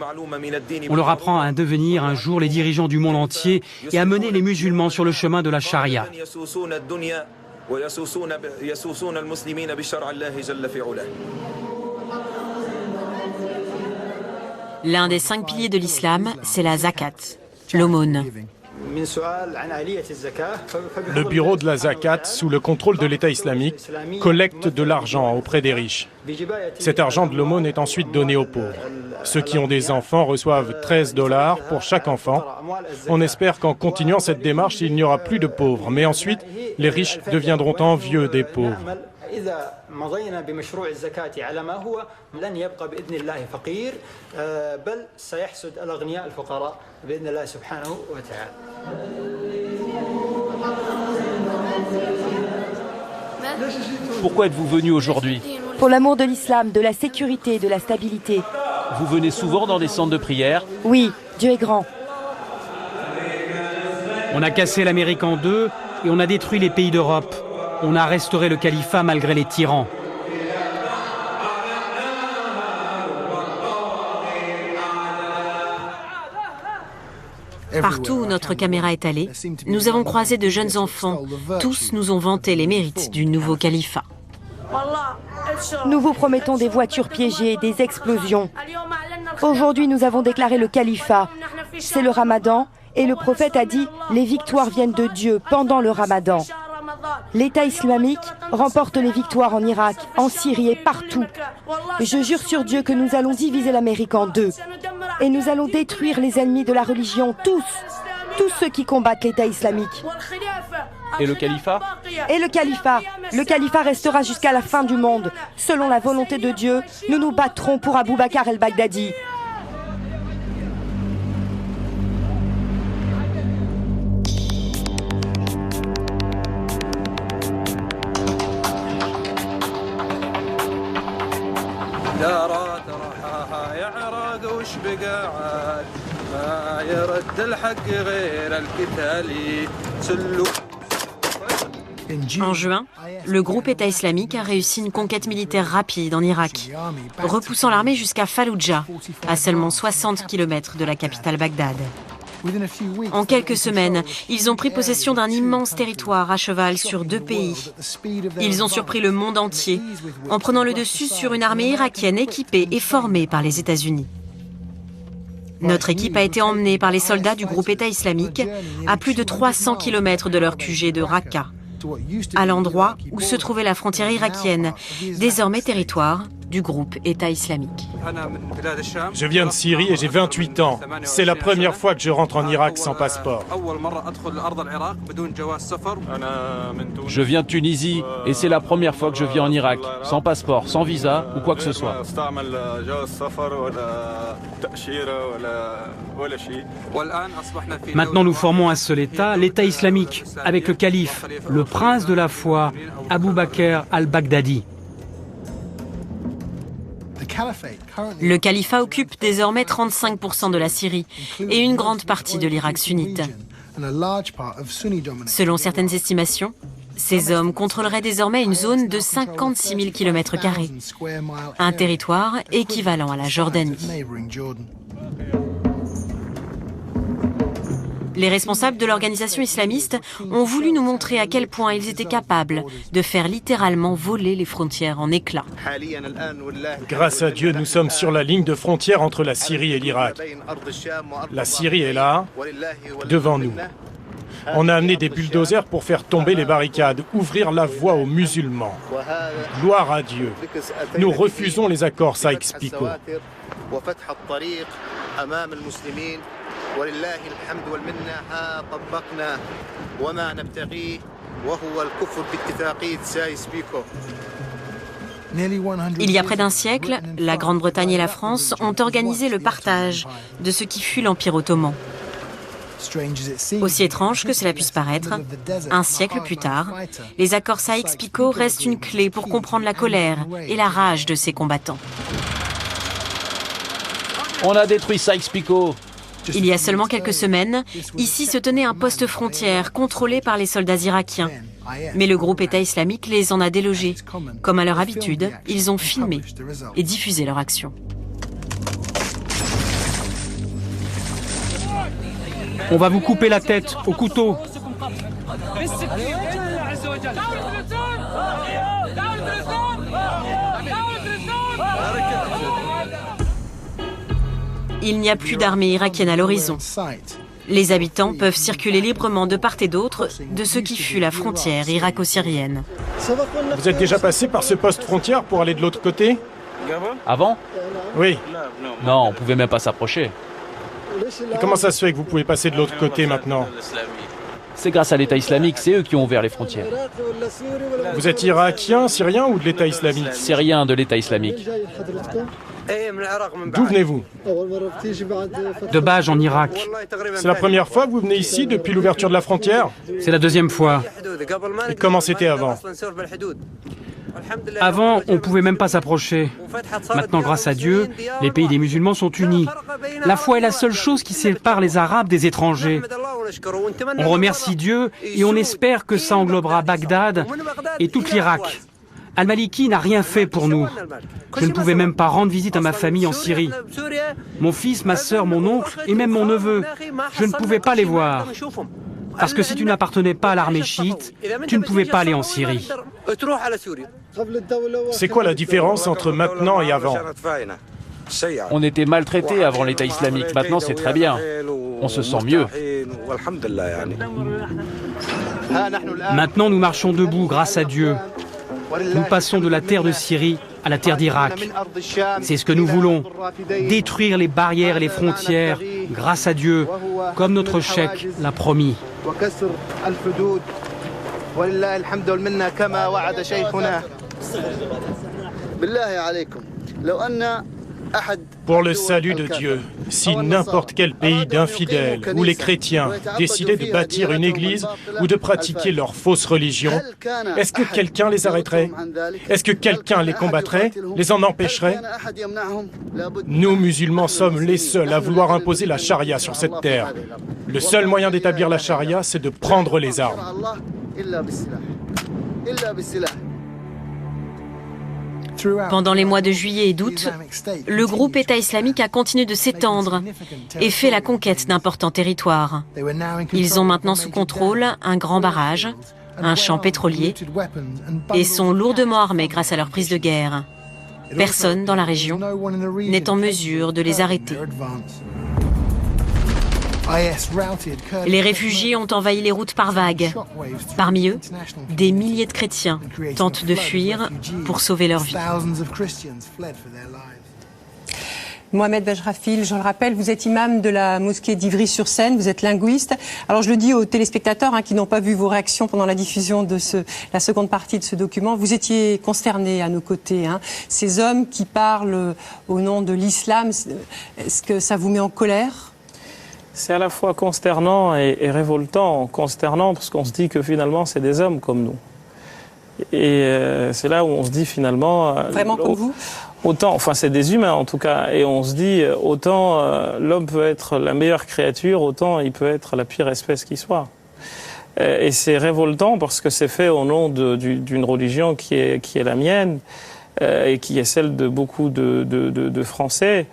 On leur apprend à devenir un jour les dirigeants du monde entier et à mener les musulmans sur le chemin de la charia. L'un des 5 piliers de l'islam, c'est la zakat, l'aumône. Le bureau de la zakat, sous le contrôle de l'État islamique, collecte de l'argent auprès des riches. Cet argent de l'aumône est ensuite donné aux pauvres. Ceux qui ont des enfants reçoivent $13 pour chaque enfant. On espère qu'en continuant cette démarche, il n'y aura plus de pauvres. Mais ensuite, les riches deviendront envieux des pauvres. Pourquoi êtes-vous venu aujourd'hui? Pour l'amour de l'islam, de la sécurité et de la stabilité. Vous venez souvent dans des centres de prière? Oui, Dieu est grand. On a cassé l'Amérique en deux et on a détruit les pays d'Europe. On a restauré le califat malgré les tyrans. Partout où notre caméra est allée, nous avons croisé de jeunes enfants. Tous nous ont vanté les mérites du nouveau califat. Nous vous promettons des voitures piégées, des explosions. Aujourd'hui, nous avons déclaré le califat. C'est le ramadan et le prophète a dit « Les victoires viennent de Dieu pendant le ramadan ». L'État islamique remporte les victoires en Irak, en Syrie et partout. Je jure sur Dieu que nous allons diviser l'Amérique en deux. Et nous allons détruire les ennemis de la religion, tous ceux qui combattent l'État islamique. Et le califat? Et le califat. Le califat restera jusqu'à la fin du monde. Selon la volonté de Dieu, nous nous battrons pour Abou Bakr el-Baghdadi. En juin, le groupe État islamique a réussi une conquête militaire rapide en Irak, repoussant l'armée jusqu'à Falloujah, à seulement 60 km de la capitale Bagdad. En quelques semaines, ils ont pris possession d'un immense territoire à cheval sur 2 pays. Ils ont surpris le monde entier en prenant le dessus sur une armée irakienne équipée et formée par les États-Unis. Notre équipe a été emmenée par les soldats du groupe État islamique à plus de 300 km de leur QG de Raqqa, à l'endroit où se trouvait la frontière irakienne, désormais territoire du groupe État islamique. Je viens de Syrie et j'ai 28 ans. C'est la première fois que je rentre en Irak sans passeport. Je viens de Tunisie et c'est la première fois que je viens en Irak, sans passeport, sans visa ou quoi que ce soit. Maintenant, nous formons un seul État, l'État islamique, avec le calife, le prince de la foi, Abou Bakr al-Baghdadi. Le califat occupe désormais 35% de la Syrie et une grande partie de l'Irak sunnite. Selon certaines estimations, ces hommes contrôleraient désormais une zone de 56 000 km², un territoire équivalent à la Jordanie. Les responsables de l'organisation islamiste ont voulu nous montrer à quel point ils étaient capables de faire littéralement voler les frontières en éclats. Grâce à Dieu, nous sommes sur la ligne de frontière entre la Syrie et l'Irak. La Syrie est là, devant nous. On a amené des bulldozers pour faire tomber les barricades, ouvrir la voie aux musulmans. Gloire à Dieu. Nous refusons les accords Sykes-Picot. Il y a près d'un siècle, la Grande-Bretagne et la France ont organisé le partage de ce qui fut l'Empire ottoman. Aussi étrange que cela puisse paraître, un siècle plus tard, les accords Sykes-Picot restent une clé pour comprendre la colère et la rage de ces combattants. On a détruit Sykes-Picot. Il y a seulement quelques semaines, ici se tenait un poste frontière contrôlé par les soldats irakiens. Mais le groupe État islamique les en a délogés. Comme à leur habitude, ils ont filmé et diffusé leur action. On va vous couper la tête au couteau. Il n'y a plus d'armée irakienne à l'horizon. Les habitants peuvent circuler librement de part et d'autre de ce qui fut la frontière irako-syrienne. Vous êtes déjà passé par ce poste frontière pour aller de l'autre côté? Avant? Oui. Non, on pouvait même pas s'approcher. Et comment ça se fait que vous pouvez passer de l'autre côté maintenant? C'est grâce à l'État islamique, c'est eux qui ont ouvert les frontières. Vous êtes irakien, syrien ou de l'État islamique? Syrien de l'État islamique. D'où venez-vous? De Baj en Irak. C'est la première fois que vous venez ici depuis l'ouverture de la frontière? C'est la deuxième fois. Et comment c'était avant? Avant, on ne pouvait même pas s'approcher. Maintenant, grâce à Dieu, les pays des musulmans sont unis. La foi est la seule chose qui sépare les Arabes des étrangers. On remercie Dieu et on espère que ça englobera Bagdad et tout l'Irak. Al-Maliki n'a rien fait pour nous. Je ne pouvais même pas rendre visite à ma famille en Syrie. Mon fils, ma sœur, mon oncle et même mon neveu, je ne pouvais pas les voir. Parce que si tu n'appartenais pas à l'armée chiite, tu ne pouvais pas aller en Syrie. C'est quoi la différence entre maintenant et avant? On était maltraités avant l'État islamique. Maintenant, c'est très bien. On se sent mieux. Maintenant, nous marchons debout grâce à Dieu. Nous passons de la terre de Syrie à la terre d'Irak. C'est ce que nous voulons. Détruire les barrières et les frontières grâce à Dieu, comme notre cheikh l'a promis. Pour le salut de Dieu, si n'importe quel pays d'infidèles ou les chrétiens décidaient de bâtir une église ou de pratiquer leur fausse religion, est-ce que quelqu'un les arrêterait? Est-ce que quelqu'un les combattrait, les en empêcherait? Nous, musulmans, sommes les seuls à vouloir imposer la charia sur cette terre. Le seul moyen d'établir la charia, c'est de prendre les armes. Pendant les mois de juillet et d'août, le groupe État islamique a continué de s'étendre et fait la conquête d'importants territoires. Ils ont maintenant sous contrôle un grand barrage, un champ pétrolier et sont lourdement armés grâce à leur prise de guerre. Personne dans la région n'est en mesure de les arrêter. Les réfugiés ont envahi les routes par vagues. Parmi eux, des milliers de chrétiens tentent de fuir pour sauver leur vie. Mohamed Bajrafil, je le rappelle, vous êtes imam de la mosquée d'Ivry-sur-Seine, vous êtes linguiste. Alors je le dis aux téléspectateurs qui n'ont pas vu vos réactions pendant la diffusion de la seconde partie de ce document, vous étiez consternés à nos côtés. Ces hommes qui parlent au nom de l'islam, est-ce que ça vous met en colère ? C'est à la fois consternant et révoltant. Consternant parce qu'on se dit que finalement c'est des hommes comme nous. Et c'est là où on se dit finalement... Vraiment comme vous ? Autant, enfin c'est des humains en tout cas, et on se dit autant l'homme peut être la meilleure créature, autant il peut être la pire espèce qui soit. Et c'est révoltant parce que c'est fait au nom d'une religion qui est la mienne et qui est celle de beaucoup de Français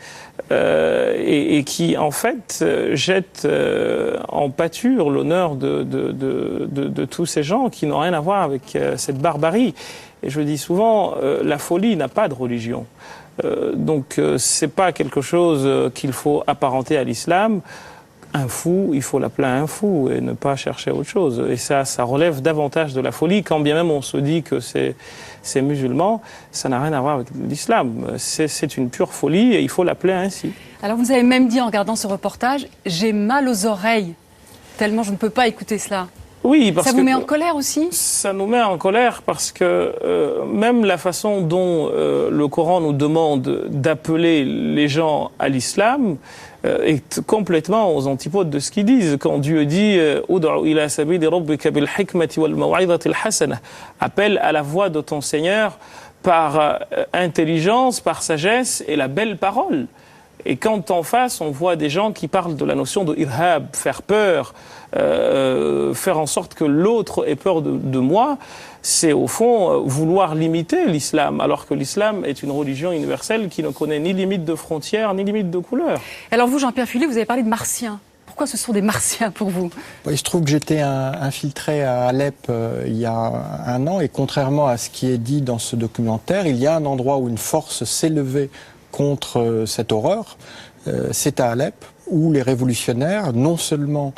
et qui en fait jette en pâture l'honneur de tous ces gens qui n'ont rien à voir avec cette barbarie. Et je dis souvent, la folie n'a pas de religion. Donc c'est pas quelque chose qu'il faut apparenter à l'islam. un fou, il faut l'appeler un fou et ne pas chercher autre chose. Et ça relève davantage de la folie, quand bien même on se dit que c'est musulman, ça n'a rien à voir avec l'islam. C'est une pure folie et il faut l'appeler ainsi. Alors vous avez même dit en regardant ce reportage, j'ai mal aux oreilles, tellement je ne peux pas écouter cela. Oui, parce que... Ça vous met en colère aussi ? Ça nous met en colère parce que même la façon dont le Coran nous demande d'appeler les gens à l'islam est complètement aux antipodes de ce qu'ils disent. Quand Dieu dit « Ud'u ila sabili rabbika bil hikmati wal maw'izati al hasana » appelle à la voix de ton Seigneur par intelligence, par sagesse et la belle parole. Et quand en face, on voit des gens qui parlent de la notion de irhab, faire peur, faire en sorte que l'autre ait peur de moi, c'est au fond vouloir limiter l'islam, alors que l'islam est une religion universelle qui ne connaît ni limite de frontières, ni limite de couleurs. Alors vous, Jean-Pierre Fully, vous avez parlé de martiens. Pourquoi ce sont des martiens pour vous ? Il se trouve que j'étais infiltré à Alep il y a un an, et contrairement à ce qui est dit dans ce documentaire, il y a un endroit où une force s'est levée contre cette horreur, c'est à Alep, où les révolutionnaires non seulement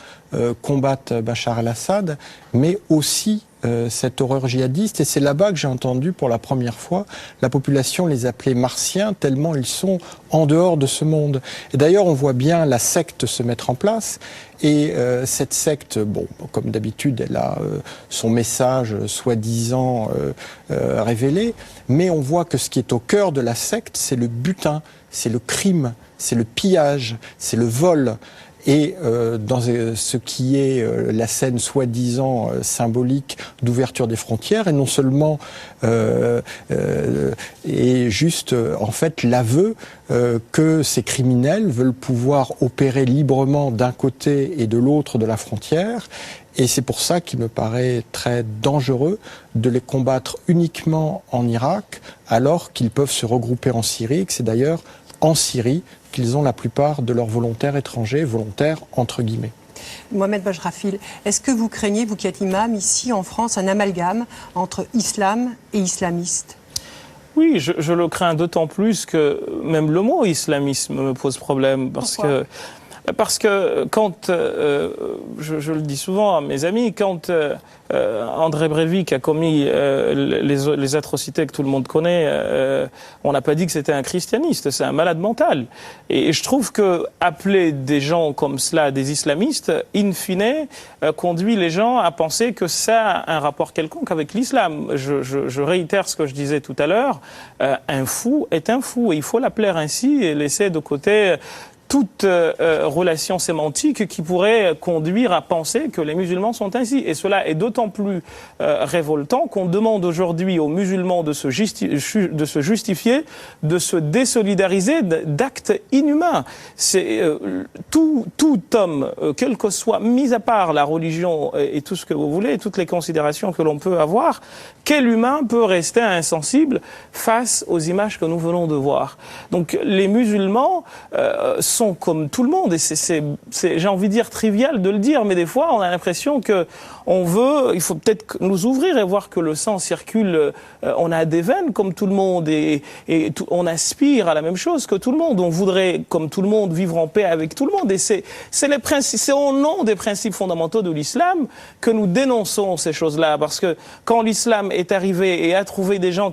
combattent Bachar el-Assad, mais aussi cette horreur djihadiste. Et c'est là-bas que j'ai entendu pour la première fois la population les appeler martiens, tellement ils sont en dehors de ce monde. Et d'ailleurs, on voit bien la secte se mettre en place. Et cette secte, bon, comme d'habitude, elle a son message soi-disant révélé, mais on voit que ce qui est au cœur de la secte, c'est le butin, c'est le crime, c'est le pillage, c'est le vol. Et dans ce qui est la scène soi-disant symbolique d'ouverture des frontières, et non seulement est juste en fait l'aveu que ces criminels veulent pouvoir opérer librement d'un côté et de l'autre de la frontière. Et c'est pour ça qu'il me paraît très dangereux de les combattre uniquement en Irak, alors qu'ils peuvent se regrouper en Syrie, et que c'est d'ailleurs en Syrie qu'ils ont la plupart de leurs volontaires étrangers, volontaires entre guillemets. Mohamed Bajrafil, est-ce que vous craignez, vous qui êtes imam, ici en France, un amalgame entre islam et islamiste ? Oui, je le crains d'autant plus que même le mot islamisme me pose problème. Parce que quand, je le dis souvent à mes amis, quand André Breivik a commis les atrocités que tout le monde connaît, on n'a pas dit que c'était un christianiste, c'est un malade mental. Et je trouve que appeler des gens comme cela des islamistes, in fine, conduit les gens à penser que ça a un rapport quelconque avec l'islam. Je réitère ce que je disais tout à l'heure, un fou est un fou, et il faut l'appeler ainsi et laisser de côté toute relation sémantique qui pourrait conduire à penser que les musulmans sont ainsi. Et cela est d'autant plus révoltant qu'on demande aujourd'hui aux musulmans de se justifier, de se désolidariser d'actes inhumains. C'est tout homme, quel que soit, mis à part la religion et tout ce que vous voulez, toutes les considérations que l'on peut avoir, quel humain peut rester insensible face aux images que nous venons de voir? Donc les musulmans sont comme tout le monde, et c'est j'ai envie de dire trivial de le dire, mais des fois on a l'impression que il faut peut-être nous ouvrir et voir que le sang circule, on a des veines comme tout le monde, et on aspire à la même chose que tout le monde, on voudrait comme tout le monde vivre en paix avec tout le monde, et c'est au nom des principes fondamentaux de l'islam que nous dénonçons ces choses-là, parce que quand l'islam est arrivé et a trouvé des gens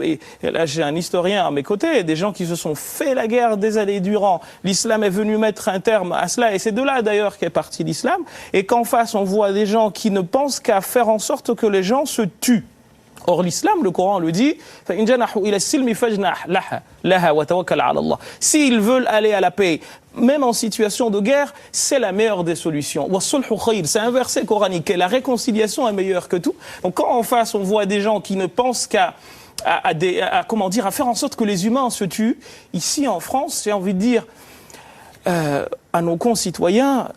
et là j'ai un historien à mes côtés, des gens qui se sont fait la guerre des années durant, l'islam est venu mettre un terme à cela, et c'est de là d'ailleurs qu'est parti l'islam, et qu'en face on voit des gens qui ne pensent qu'à faire en sorte que les gens se tuent. Or l'islam, le Coran le dit, s'ils veulent aller à la paix, même en situation de guerre, c'est la meilleure des solutions. C'est un verset coranique, la réconciliation est meilleure que tout. Donc quand en face on voit des gens qui ne pensent qu'à faire en sorte que les humains se tuent, ici en France, j'ai envie de dire à nos concitoyens,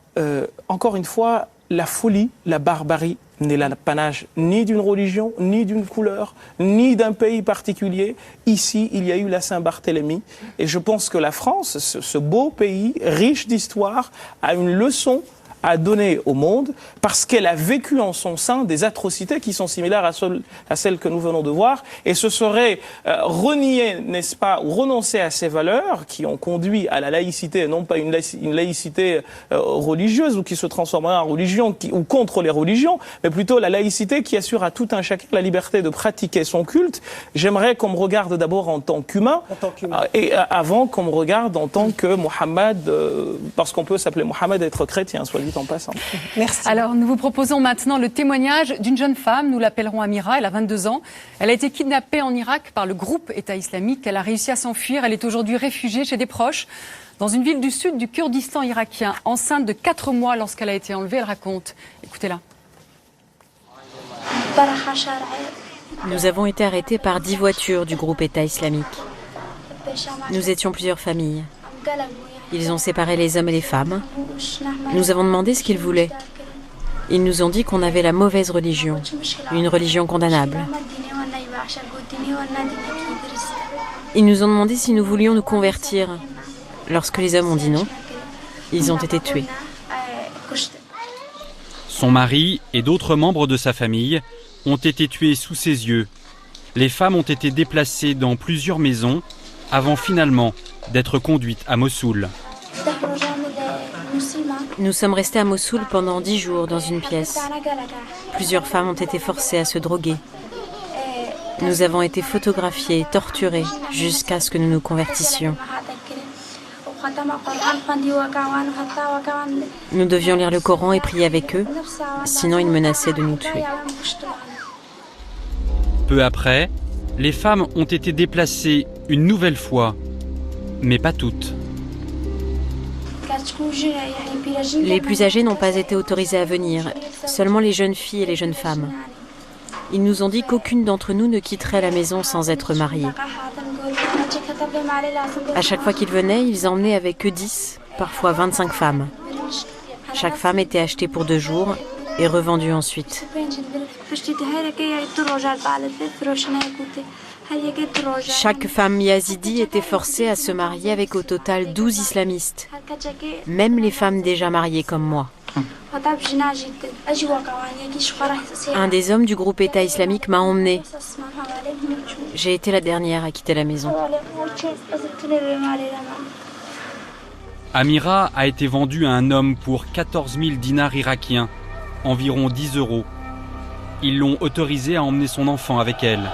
encore une fois, la folie, la barbarie n'est l'apanage ni d'une religion, ni d'une couleur, ni d'un pays particulier. Ici, il y a eu la Saint-Barthélemy. Et je pense que la France, ce beau pays, riche d'histoire, a une leçon à donner au monde parce qu'elle a vécu en son sein des atrocités qui sont similaires à celles que nous venons de voir. Et ce serait renier, n'est-ce pas, ou renoncer à ces valeurs qui ont conduit à la laïcité, non pas une laïcité religieuse ou qui se transformerait en religion ou contre les religions, mais plutôt la laïcité qui assure à tout un chacun la liberté de pratiquer son culte. J'aimerais qu'on me regarde d'abord en tant qu'humain, et avant qu'on me regarde en tant que Mohammed, parce qu'on peut s'appeler Mohammed et être chrétien, soit dit en passant. Merci. Alors, nous vous proposons maintenant le témoignage d'une jeune femme, nous l'appellerons Amira, elle a 22 ans. Elle a été kidnappée en Irak par le groupe État islamique. Elle a réussi à s'enfuir. Elle est aujourd'hui réfugiée chez des proches dans une ville du sud du Kurdistan irakien. Enceinte de 4 mois lorsqu'elle a été enlevée, elle raconte. Écoutez-la. Nous avons été arrêtés par 10 voitures du groupe État islamique. Nous étions plusieurs familles. Ils ont séparé les hommes et les femmes. Nous avons demandé ce qu'ils voulaient. Ils nous ont dit qu'on avait la mauvaise religion, une religion condamnable. Ils nous ont demandé si nous voulions nous convertir. Lorsque les hommes ont dit non, ils ont été tués. Son mari et d'autres membres de sa famille ont été tués sous ses yeux. Les femmes ont été déplacées dans plusieurs maisons avant finalement d'être conduites à Mossoul. Nous sommes restés à Mossoul pendant 10 jours dans une pièce. Plusieurs femmes ont été forcées à se droguer. Nous avons été photographiés et torturés jusqu'à ce que nous nous convertissions. Nous devions lire le Coran et prier avec eux, sinon ils menaçaient de nous tuer. Peu après, les femmes ont été déplacées une nouvelle fois, mais pas toutes. Les plus âgés n'ont pas été autorisés à venir, seulement les jeunes filles et les jeunes femmes. Ils nous ont dit qu'aucune d'entre nous ne quitterait la maison sans être mariée. À chaque fois qu'ils venaient, ils emmenaient avec eux 10, parfois 25 femmes. Chaque femme était achetée pour 2 jours et revendue ensuite. Chaque femme yazidi était forcée à se marier avec au total 12 islamistes, même les femmes déjà mariées comme moi. Un des hommes du groupe État islamique m'a emmenée. J'ai été la dernière à quitter la maison. Amira a été vendue à un homme pour 14 000 dinars irakiens, environ 10 €. Ils l'ont autorisée à emmener son enfant avec elle.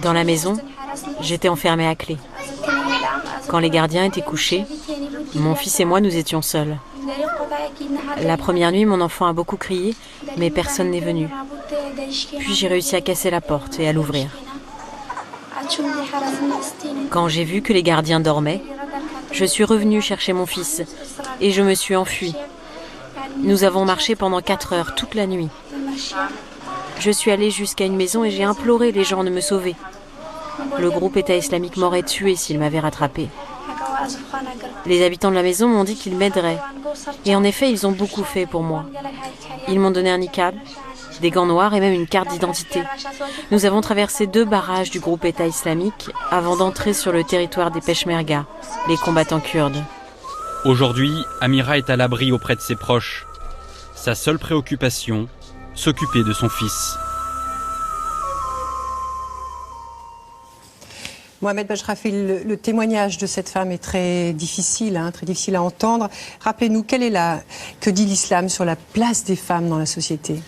Dans la maison, j'étais enfermée à clé. Quand les gardiens étaient couchés, mon fils et moi, nous étions seuls. La première nuit, mon enfant a beaucoup crié, mais personne n'est venu. Puis j'ai réussi à casser la porte et à l'ouvrir. Quand j'ai vu que les gardiens dormaient, je suis revenue chercher mon fils et je me suis enfuie. Nous avons marché pendant 4 heures toute la nuit. Je suis allée jusqu'à une maison et j'ai imploré les gens de me sauver. Le groupe État islamique m'aurait tué s'il m'avait rattrapé. Les habitants de la maison m'ont dit qu'ils m'aideraient. Et en effet, ils ont beaucoup fait pour moi. Ils m'ont donné un niqab, des gants noirs et même une carte d'identité. Nous avons traversé 2 barrages du groupe État islamique avant d'entrer sur le territoire des Peshmerga, les combattants kurdes. Aujourd'hui, Amira est à l'abri auprès de ses proches. Sa seule préoccupation, s'occuper de son fils. Mohamed Bajrafi, le témoignage de cette femme est très difficile à entendre. Rappelez-nous, que dit l'islam sur la place des femmes dans la société ?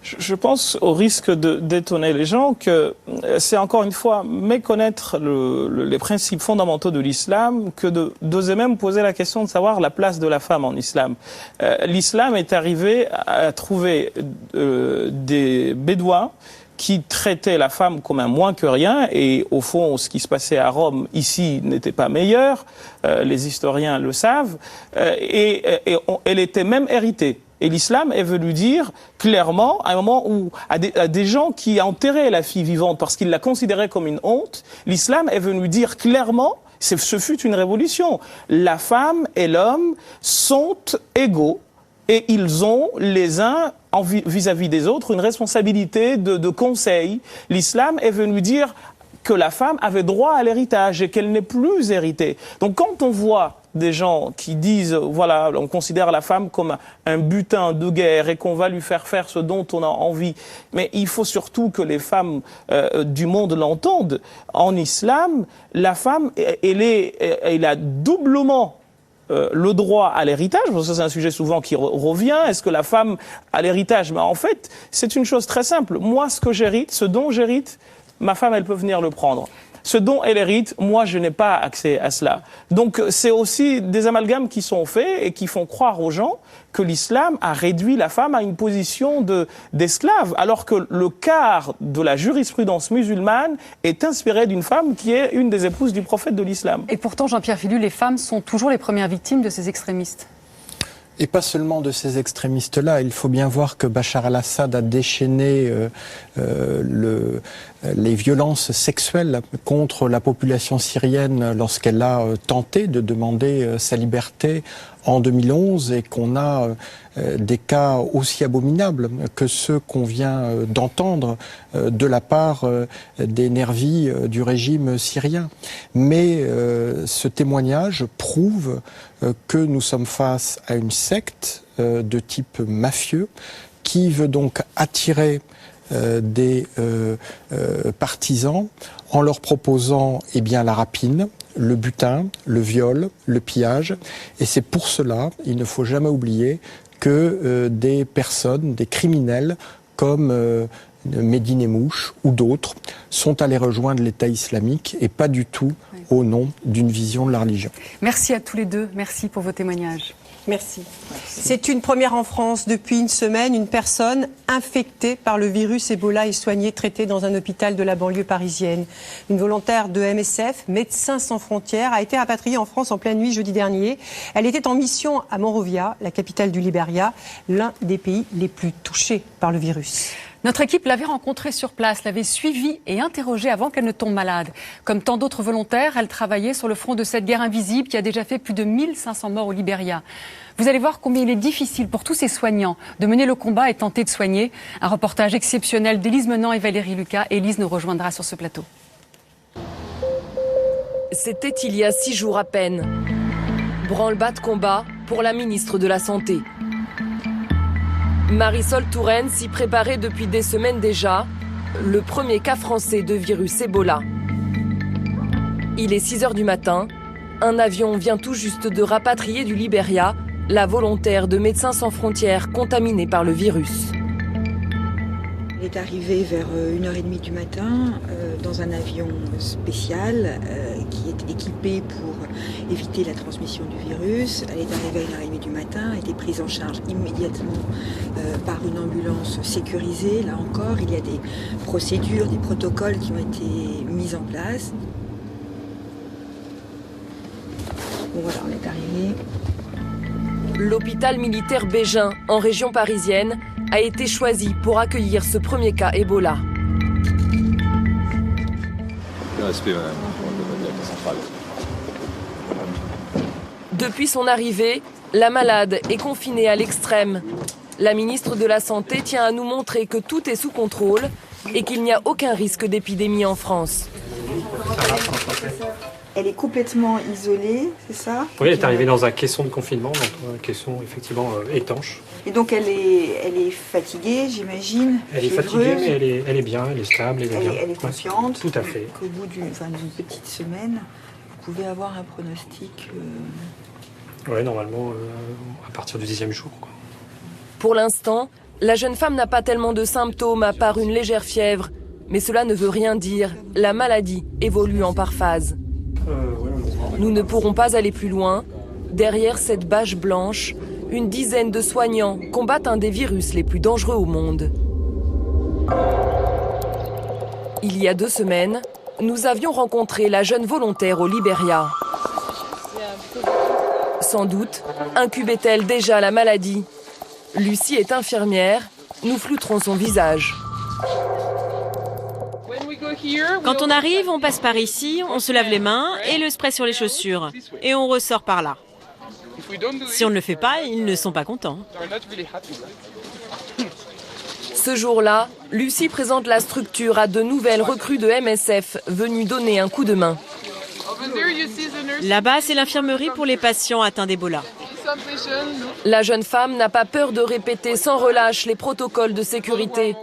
Je pense, au risque d'étonner les gens, que c'est encore une fois méconnaître les principes fondamentaux de l'islam que d'oser même poser la question de savoir la place de la femme en islam. L'islam est arrivé à trouver des bédouins qui traitait la femme comme un moins que rien, et au fond, ce qui se passait à Rome, ici, n'était pas meilleur, les historiens le savent, et elle était même héritée. Et l'islam est venu dire clairement, à un moment où, à des gens qui enterraient la fille vivante parce qu'ils la considéraient comme une honte, l'islam est venu dire clairement, ce fut une révolution, la femme et l'homme sont égaux, et ils ont les uns vis-à-vis des autres une responsabilité de conseil. L'islam est venu dire que la femme avait droit à l'héritage et qu'elle n'est plus héritée. Donc quand on voit des gens qui disent, voilà, on considère la femme comme un butin de guerre et qu'on va lui faire faire ce dont on a envie. Mais il faut surtout que les femmes du monde l'entendent. En islam, la femme, elle a doublement le droit à l'héritage, parce que c'est un sujet souvent qui revient. Est-ce que la femme a l'héritage? Mais en fait, c'est une chose très simple. Moi, ce que j'hérite, ce dont j'hérite, ma femme, elle peut venir le prendre. Ce dont elle hérite, moi, je n'ai pas accès à cela. Donc, c'est aussi des amalgames qui sont faits et qui font croire aux gens que l'islam a réduit la femme à une position d'esclave, alors que le quart de la jurisprudence musulmane est inspiré d'une femme qui est une des épouses du prophète de l'islam. Et pourtant, Jean-Pierre Filu, les femmes sont toujours les premières victimes de ces extrémistes. Et pas seulement de ces extrémistes-là. Il faut bien voir que Bachar al-Assad a déchaîné les violences sexuelles contre la population syrienne lorsqu'elle a tenté de demander sa liberté en 2011 et qu'on a des cas aussi abominables que ceux qu'on vient d'entendre de la part des nervis du régime syrien. Mais ce témoignage prouve que nous sommes face à une secte de type mafieux qui veut donc attirer des partisans en leur proposant la rapine, le butin, le viol, le pillage. Et c'est pour cela, il ne faut jamais oublier que des personnes, des criminels comme Mehdi Nemmouche ou d'autres sont allés rejoindre l'État islamique et pas du tout au nom d'une vision de la religion. Merci à tous les deux, merci pour vos témoignages. Merci. C'est une première en France. Depuis une semaine, une personne infectée par le virus Ebola est soignée, traitée dans un hôpital de la banlieue parisienne. Une volontaire de MSF, Médecins sans frontières, a été rapatriée en France en pleine nuit jeudi dernier. Elle était en mission à Monrovia, la capitale du Liberia, l'un des pays les plus touchés par le virus. Notre équipe l'avait rencontrée sur place, l'avait suivie et interrogée avant qu'elle ne tombe malade. Comme tant d'autres volontaires, elle travaillait sur le front de cette guerre invisible qui a déjà fait plus de 1500 morts au Liberia. Vous allez voir combien il est difficile pour tous ces soignants de mener le combat et tenter de soigner. Un reportage exceptionnel d'Élise Menant et Valérie Lucas. Élise nous rejoindra sur ce plateau. C'était il y a 6 jours à peine. Branle-bas de combat pour la ministre de la Santé. Marisol Touraine s'y préparait depuis des semaines déjà, le premier cas français de virus Ebola. Il est 6 h du matin, un avion vient tout juste de rapatrier du Liberia la volontaire de Médecins sans frontières contaminée par le virus. Elle est arrivée vers 1h30 du matin dans un avion spécial qui est équipé pour éviter la transmission du virus. Elle est arrivée à 1h30 du matin, a été prise en charge immédiatement par une ambulance sécurisée. Là encore, il y a des procédures, des protocoles qui ont été mis en place. Bon voilà, on est arrivé. L'hôpital militaire Bégin, en région parisienne, a été choisi pour accueillir ce premier cas Ebola. Depuis son arrivée, la malade est confinée à l'extrême. La ministre de la Santé tient à nous montrer que tout est sous contrôle et qu'il n'y a aucun risque d'épidémie en France. Elle est complètement isolée, c'est ça? Oui, elle est arrivée dans un caisson de confinement, donc un caisson effectivement étanche. Et donc elle est fatiguée, j'imagine. Elle est fatiguée, mais elle est bien, elle est stable, elle est bien. Elle est confiante. Tout à fait. Qu'au bout d'une petite semaine, vous pouvez avoir un pronostic. Oui, normalement, à partir du 10e jour, quoi. Pour l'instant, la jeune femme n'a pas tellement de symptômes à part une légère fièvre. Mais cela ne veut rien dire. La maladie évolue en par phase. Nous ne pourrons pas aller plus loin. Derrière cette bâche blanche, une dizaine de soignants combattent un des virus les plus dangereux au monde. Il y a 2 semaines, nous avions rencontré la jeune volontaire au Liberia. Sans doute incubait-elle déjà la maladie. Lucie est infirmière, nous flouterons son visage. Quand on arrive, on passe par ici, on se lave les mains et le spray sur les chaussures. Et on ressort par là. Si on ne le fait pas, ils ne sont pas contents. Ce jour-là, Lucie présente la structure à de nouvelles recrues de MSF venues donner un coup de main. Là-bas, c'est l'infirmerie pour les patients atteints d'Ebola. La jeune femme n'a pas peur de répéter sans relâche les protocoles de sécurité.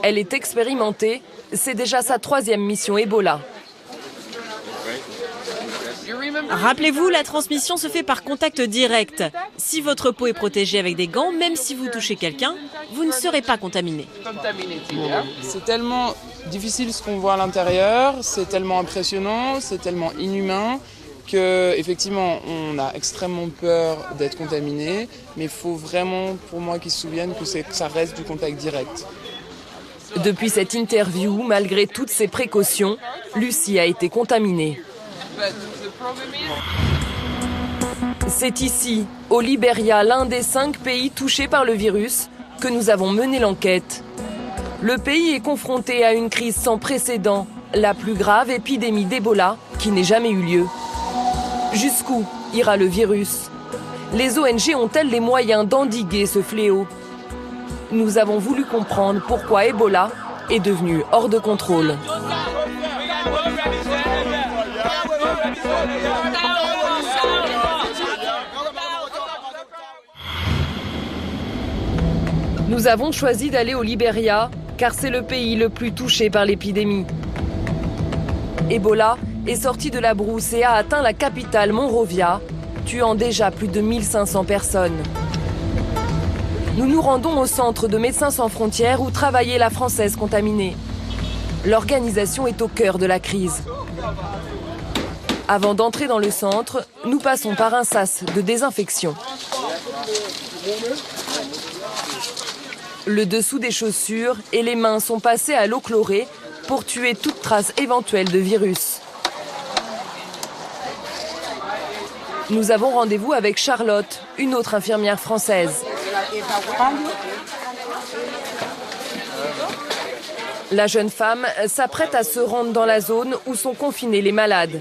Elle est expérimentée, c'est déjà sa 3e mission Ebola. Rappelez-vous, la transmission se fait par contact direct. Si votre peau est protégée avec des gants, même si vous touchez quelqu'un, vous ne serez pas contaminé. C'est tellement difficile ce qu'on voit à l'intérieur, c'est tellement impressionnant, c'est tellement inhumain que effectivement on a extrêmement peur d'être contaminé, mais il faut vraiment pour moi qu'ils se souviennent que ça reste du contact direct. Depuis cette interview, malgré toutes ces précautions, Lucie a été contaminée. C'est ici, au Libéria, l'un des 5 pays touchés par le virus, que nous avons mené l'enquête. Le pays est confronté à une crise sans précédent, la plus grave épidémie d'Ebola qui n'ait jamais eu lieu. Jusqu'où ira le virus? Les ONG ont-elles les moyens d'endiguer ce fléau? Nous avons voulu comprendre pourquoi Ebola est devenu hors de contrôle. Nous avons choisi d'aller au Libéria car c'est le pays le plus touché par l'épidémie. Ebola est sorti de la brousse et a atteint la capitale Monrovia, tuant déjà plus de 1500 personnes. Nous nous rendons au centre de Médecins sans frontières où travaillait la Française contaminée. L'organisation est au cœur de la crise. Avant d'entrer dans le centre, nous passons par un sas de désinfection. Le dessous des chaussures et les mains sont passés à l'eau chlorée pour tuer toute trace éventuelle de virus. Nous avons rendez-vous avec Charlotte, une autre infirmière française. La jeune femme s'apprête à se rendre dans la zone où sont confinés les malades.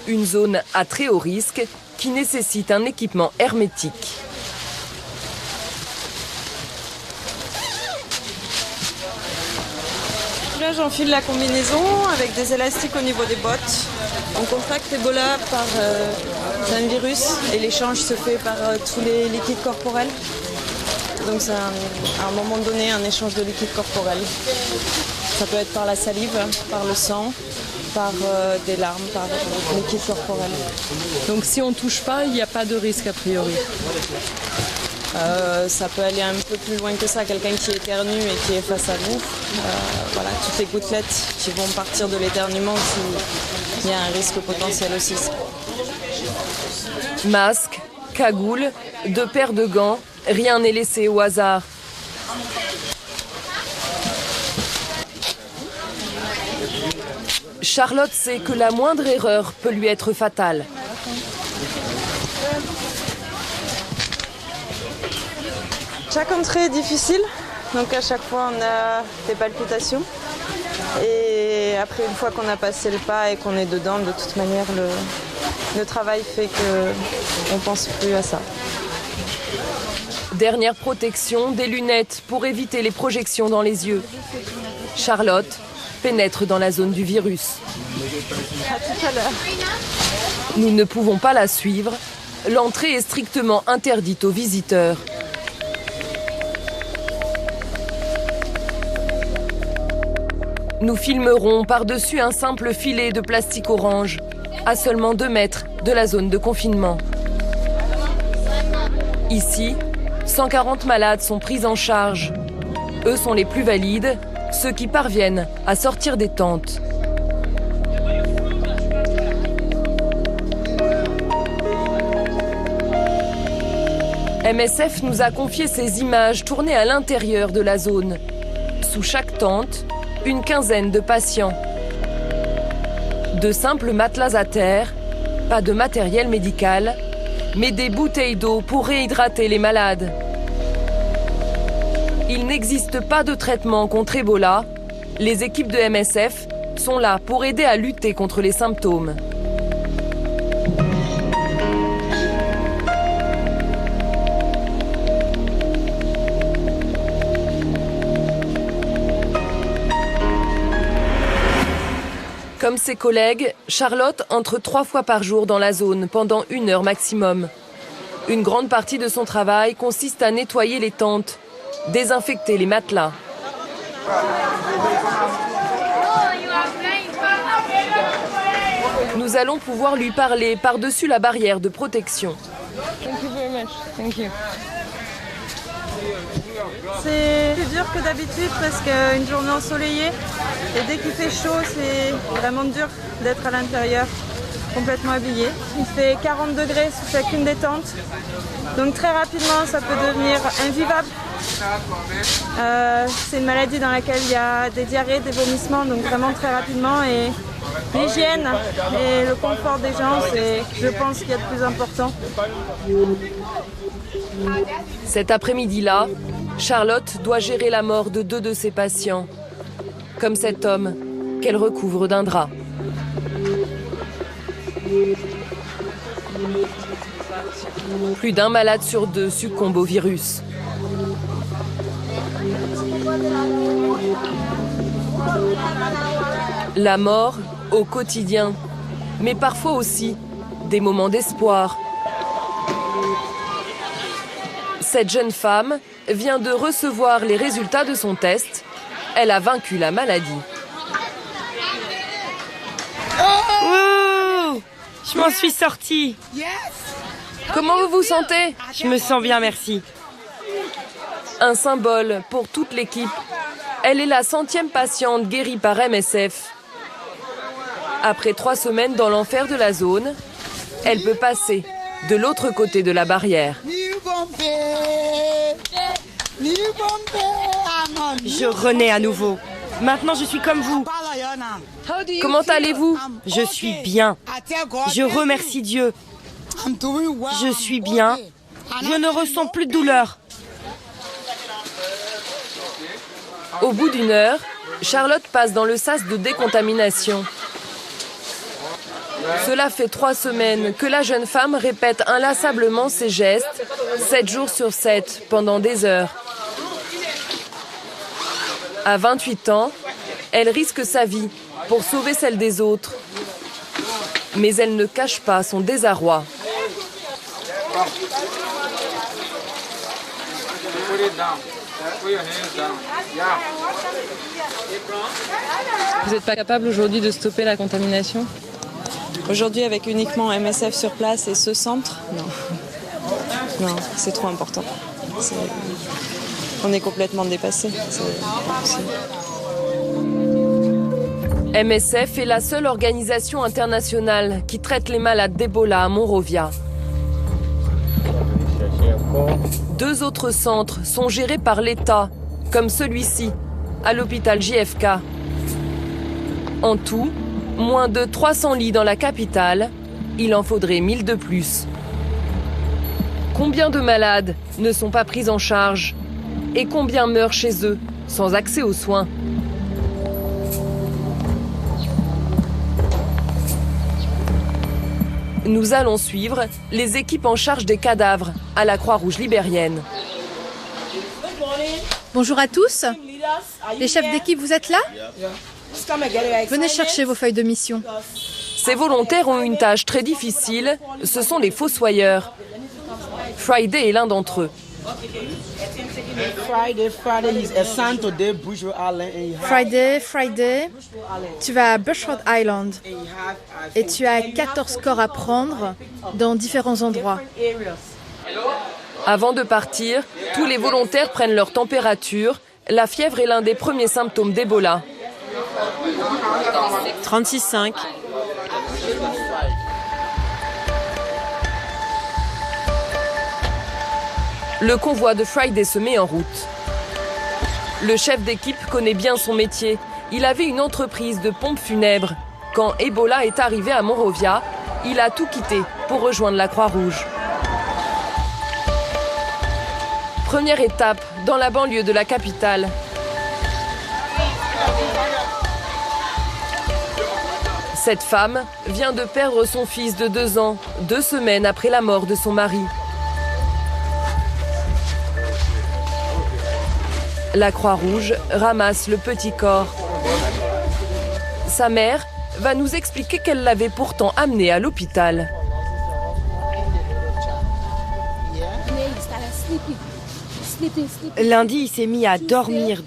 Une zone à très haut risque qui nécessite un équipement hermétique. Là, j'enfile la combinaison avec des élastiques au niveau des bottes. On contracte Ebola par un virus et l'échange se fait par tous les liquides corporels. Donc c'est à un moment donné un échange de liquides corporels. Ça peut être par la salive, par le sang, par des larmes, par des liquides corporels. Donc si on ne touche pas, il n'y a pas de risque a priori. Ça peut aller un peu plus loin que ça. Quelqu'un qui éternue et qui est face à vous, voilà, toutes les gouttelettes qui vont partir de l'éternuement, il y a un risque potentiel aussi. Masque, cagoule, 2 paires de gants, rien n'est laissé au hasard. Charlotte sait que la moindre erreur peut lui être fatale. Chaque entrée est difficile, donc à chaque fois on a des palpitations. Et après, une fois qu'on a passé le pas et qu'on est dedans, de toute manière, le travail fait qu'on ne pense plus à ça. Dernière protection, des lunettes pour éviter les projections dans les yeux. Charlotte pénètre dans la zone du virus. À tout à l'heure. Nous ne pouvons pas la suivre. L'entrée est strictement interdite aux visiteurs. Nous filmerons par-dessus un simple filet de plastique orange, à seulement 2 mètres de la zone de confinement. Ici, 140 malades sont pris en charge. Eux sont les plus valides, ceux qui parviennent à sortir des tentes. MSF nous a confié ces images tournées à l'intérieur de la zone. Sous chaque tente, une quinzaine de patients. De simples matelas à terre, pas de matériel médical, mais des bouteilles d'eau pour réhydrater les malades. Il n'existe pas de traitement contre Ebola. Les équipes de MSF sont là pour aider à lutter contre les symptômes. Comme ses collègues, Charlotte entre 3 fois par jour dans la zone pendant 1 heure maximum. Une grande partie de son travail consiste à nettoyer les tentes, désinfecter les matelas. Nous allons pouvoir lui parler par-dessus la barrière de protection. C'est plus dur que d'habitude parce qu'une journée ensoleillée. Et dès qu'il fait chaud, c'est vraiment dur d'être à l'intérieur, complètement habillé. Il fait 40 degrés sous chacune des tentes. Donc très rapidement, ça peut devenir invivable. C'est une maladie dans laquelle il y a des diarrhées, des vomissements, donc vraiment très rapidement. Et l'hygiène et le confort des gens, c'est, je pense, qu'il y a de plus important. Cet après-midi-là, Charlotte doit gérer la mort de 2 de ses patients, comme cet homme qu'elle recouvre d'un drap. Plus d'un malade sur 2 succombe au virus. La mort au quotidien, mais parfois aussi des moments d'espoir. Cette jeune femme vient de recevoir les résultats de son test. Elle a vaincu la maladie. Oh, je m'en suis sortie. Comment vous vous sentez? Je me sens bien, merci. Un symbole pour toute l'équipe. Elle est la 100e patiente guérie par MSF. Après 3 semaines dans l'enfer de la zone, elle peut passer de l'autre côté de la barrière. Je renais à nouveau. Maintenant, je suis comme vous. Comment allez-vous? Je suis bien. Je remercie Dieu. Je suis bien. Je ne ressens plus de douleur. Au bout d'1 heure, Charlotte passe dans le sas de décontamination. Cela fait 3 semaines que la jeune femme répète inlassablement ses gestes, 7 jours sur 7, pendant des heures. À 28 ans, elle risque sa vie pour sauver celle des autres. Mais elle ne cache pas son désarroi. Vous n'êtes pas capable aujourd'hui de stopper la contamination? Aujourd'hui, avec uniquement MSF sur place et ce centre, non. Non, c'est trop important. On est complètement dépassé. MSF est la seule organisation internationale qui traite les malades d'Ebola à Monrovia. 2 autres centres sont gérés par l'État, comme celui-ci, à l'hôpital JFK. En tout, moins de 300 lits dans la capitale, il en faudrait 1000 de plus. Combien de malades ne sont pas pris en charge? Et combien meurent chez eux, sans accès aux soins? Nous allons suivre les équipes en charge des cadavres à la Croix-Rouge libérienne. Bonjour à tous. Les chefs d'équipe, vous êtes là? Venez chercher vos feuilles de mission. Ces volontaires ont une tâche très difficile, ce sont les fossoyeurs. Friday est l'un d'entre eux. Friday, tu vas à Bushwood Island et tu as 14 corps à prendre dans différents endroits. Avant de partir, tous les volontaires prennent leur température. La fièvre est l'un des premiers symptômes d'Ebola. 36,5. Le convoi de Friday se met en route. Le chef d'équipe connaît bien son métier. Il avait une entreprise de pompes funèbres. Quand Ebola est arrivé à Monrovia, il a tout quitté pour rejoindre la Croix-Rouge. Première étape dans la banlieue de la capitale. Cette femme vient de perdre son fils de 2 ans, 2 semaines après la mort de son mari. La Croix-Rouge ramasse le petit corps. Sa mère va nous expliquer qu'elle l'avait pourtant amené à l'hôpital. Lundi, il s'est mis à dormir.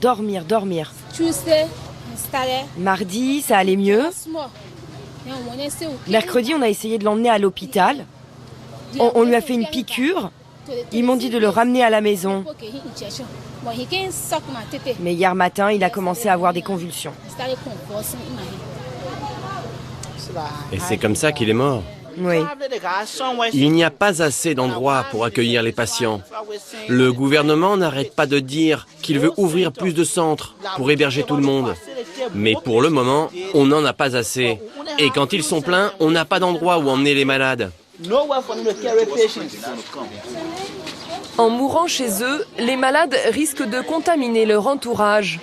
Mardi, ça allait mieux. Mercredi, on a essayé de l'emmener à l'hôpital. On lui a fait une piqûre. Ils m'ont dit de le ramener à la maison. Mais hier matin, il a commencé à avoir des convulsions. Et c'est comme ça qu'il est mort. Oui. Il n'y a pas assez d'endroits pour accueillir les patients. Le gouvernement n'arrête pas de dire qu'il veut ouvrir plus de centres pour héberger tout le monde. Mais pour le moment, on n'en a pas assez. Et quand ils sont pleins, on n'a pas d'endroit où emmener les malades. En mourant chez eux, les malades risquent de contaminer leur entourage.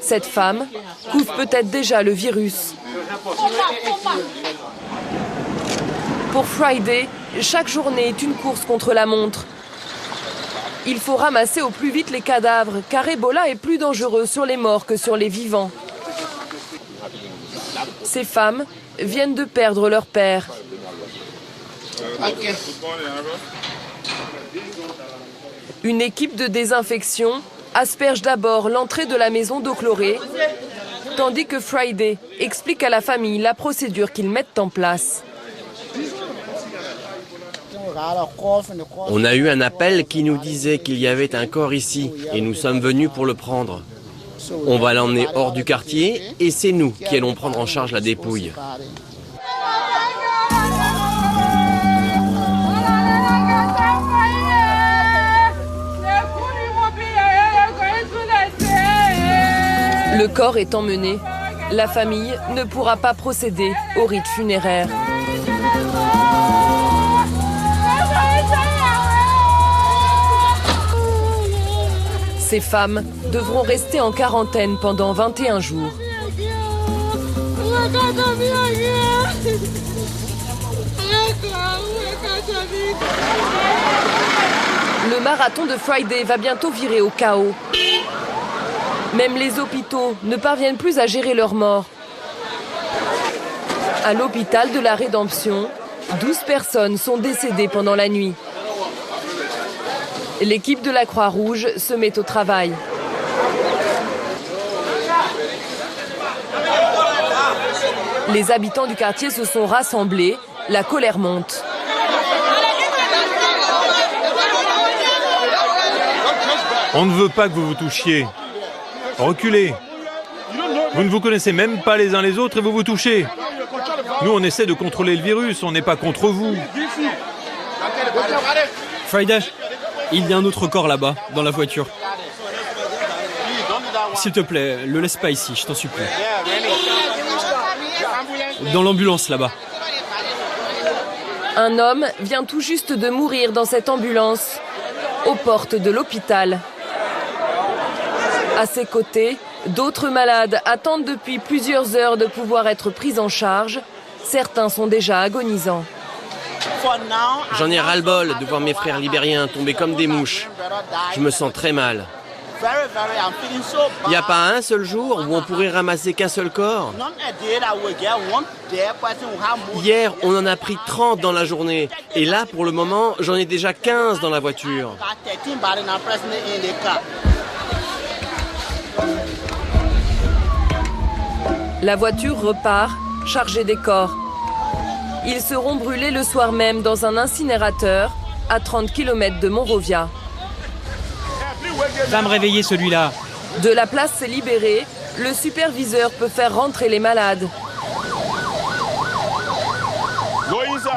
Cette femme couvre peut-être déjà le virus. Pour Friday, chaque journée est une course contre la montre. Il faut ramasser au plus vite les cadavres, car Ebola est plus dangereux sur les morts que sur les vivants. Ces femmes viennent de perdre leur père. Une équipe de désinfection asperge d'abord l'entrée de la maison d'eau chlorée, tandis que Friday explique à la famille la procédure qu'ils mettent en place. On a eu un appel qui nous disait qu'il y avait un corps ici et nous sommes venus pour le prendre. On va l'emmener hors du quartier et c'est nous qui allons prendre en charge la dépouille. Le corps est emmené. La famille ne pourra pas procéder au rite funéraire. Ces femmes devront rester en quarantaine pendant 21 jours. Le marathon de Friday va bientôt virer au chaos. Même les hôpitaux ne parviennent plus à gérer leurs morts. À l'hôpital de la Rédemption, 12 personnes sont décédées pendant la nuit. L'équipe de la Croix-Rouge se met au travail. Les habitants du quartier se sont rassemblés, la colère monte. On ne veut pas que vous vous touchiez. Reculez. Vous ne vous connaissez même pas les uns les autres et vous vous touchez. Nous, on essaie de contrôler le virus, on n'est pas contre vous. Friday, il y a un autre corps là-bas, dans la voiture. S'il te plaît, le laisse pas ici, je t'en supplie. Dans l'ambulance là-bas. Un homme vient tout juste de mourir dans cette ambulance, aux portes de l'hôpital. À ses côtés, d'autres malades attendent depuis plusieurs heures de pouvoir être pris en charge. Certains sont déjà agonisants. J'en ai ras-le-bol de voir mes frères libériens tomber comme des mouches. Je me sens très mal. Il n'y a pas un seul jour où on pourrait ramasser qu'un seul corps. Hier, on en a pris 30 dans la journée. Et là, pour le moment, j'en ai déjà 15 dans la voiture. La voiture repart, chargée des corps. Ils seront brûlés le soir même dans un incinérateur à 30 km de Monrovia. Va me réveiller celui-là. De la place libérée, le superviseur peut faire rentrer les malades.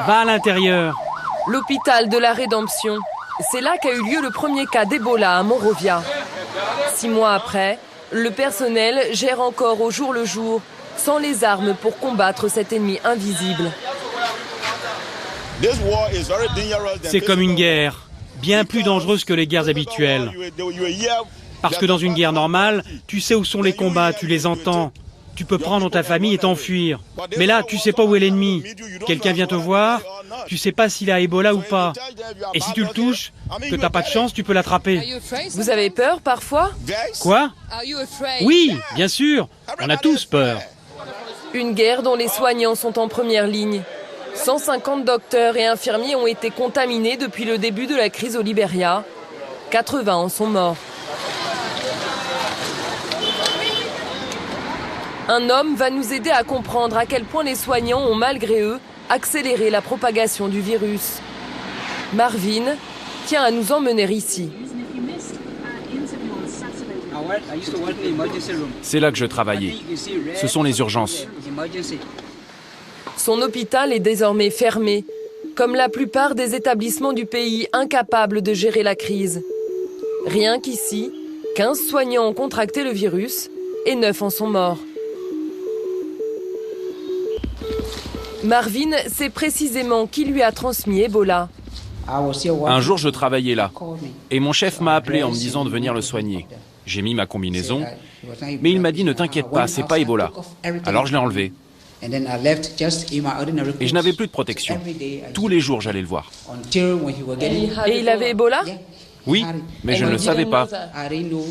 Va à l'intérieur. L'hôpital de la Rédemption. C'est là qu'a eu lieu le premier cas d'Ebola à Monrovia. 6 mois après, le personnel gère encore au jour le jour, sans les armes pour combattre cet ennemi invisible. C'est comme une guerre, bien plus dangereuse que les guerres habituelles. Parce que dans une guerre normale, tu sais où sont les combats, tu les entends. Tu peux prendre ta famille et t'enfuir. Mais là, tu sais pas où est l'ennemi. Quelqu'un vient te voir, tu sais pas s'il a Ebola ou pas. Et si tu le touches, que t'as pas de chance, tu peux l'attraper. Vous avez peur parfois? Quoi? Oui, bien sûr. On a tous peur. Une guerre dont les soignants sont en première ligne. 150 docteurs et infirmiers ont été contaminés depuis le début de la crise au Libéria. 80 en sont morts. Un homme va nous aider à comprendre à quel point les soignants ont, malgré eux, accéléré la propagation du virus. Marvin tient à nous emmener ici. C'est là que je travaillais. Ce sont les urgences. Son hôpital est désormais fermé, comme la plupart des établissements du pays incapables de gérer la crise. Rien qu'ici, 15 soignants ont contracté le virus et 9 en sont morts. Marvin sait précisément qui lui a transmis Ebola. Un jour, je travaillais là. Et mon chef m'a appelé en me disant de venir le soigner. J'ai mis ma combinaison, mais il m'a dit « Ne t'inquiète pas, c'est pas Ebola ». Alors je l'ai enlevé. Et je n'avais plus de protection. Tous les jours, j'allais le voir. Et il avait Ebola ? Oui, mais je ne le savais pas.